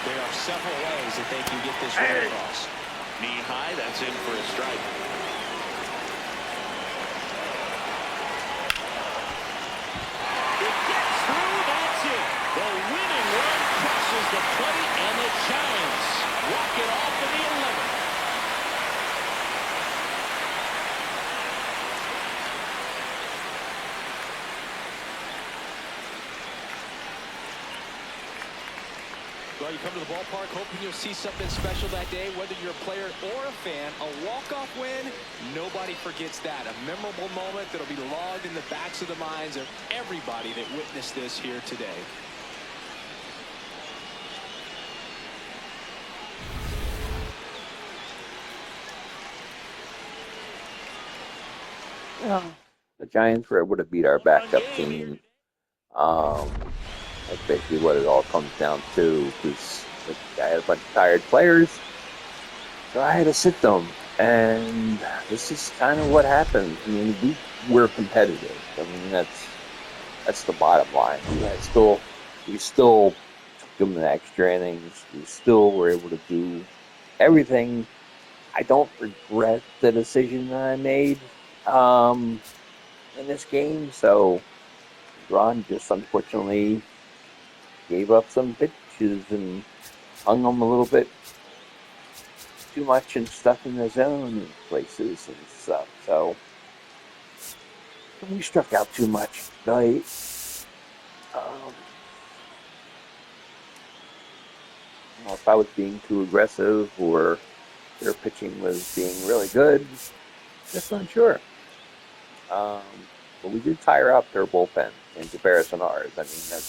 there are several ways that they can get this run across. Knee high, that's in for a strike. It gets through, that's it. The winning run crosses the plate, and the Giants walk it off in the 11th. Well, you come to the ballpark hoping you'll see something special that day, whether you're a player or a fan. A walk-off win, nobody forgets that. A memorable moment that'll be logged in the backs of the minds of everybody that witnessed this here today. Yeah, the Giants were able to beat our backup team. That's basically what it all comes down to. Because I had a bunch of tired players, so I had to sit them. And this is kind of what happened. I mean, we're competitive. I mean, that's the bottom line. We still took them in extra innings. We still were able to do everything I don't regret the decision that I made in this game. So Ron just unfortunately gave up some pitches and hung them a little bit too much and stuff in the zone in places and stuff. So we struck out too much tonight. If I was being too aggressive or their pitching was being really good, just unsure. But we did tire out their bullpen in comparison to ours. I mean,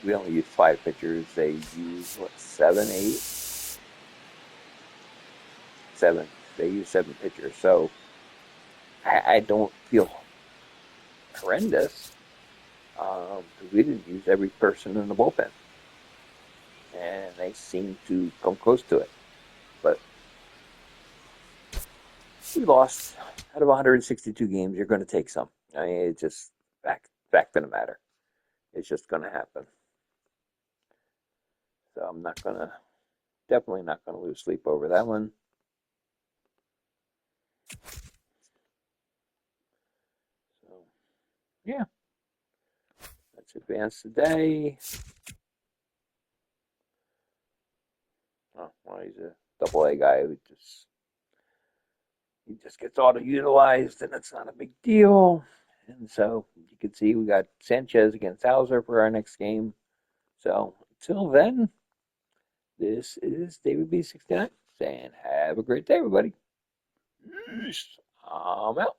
we only use 5 pitchers. They use what, 7, 8, 7. They use 7 pitchers. So I don't feel horrendous because we didn't use every person in the bullpen, and they seem to come close to it. But we lost. Out of 162 games, you're going to take some. I mean, it's just fact of the matter. It's just going to happen. So I'm definitely not going to lose sleep over that one. So, yeah, let's advance today. Oh, well, he's a AA guy who just gets auto utilized, and it's not a big deal. And so you can see we got Sanchez against Hauser for our next game. So until then, this is David B69 saying have a great day, everybody. Peace. I'm out.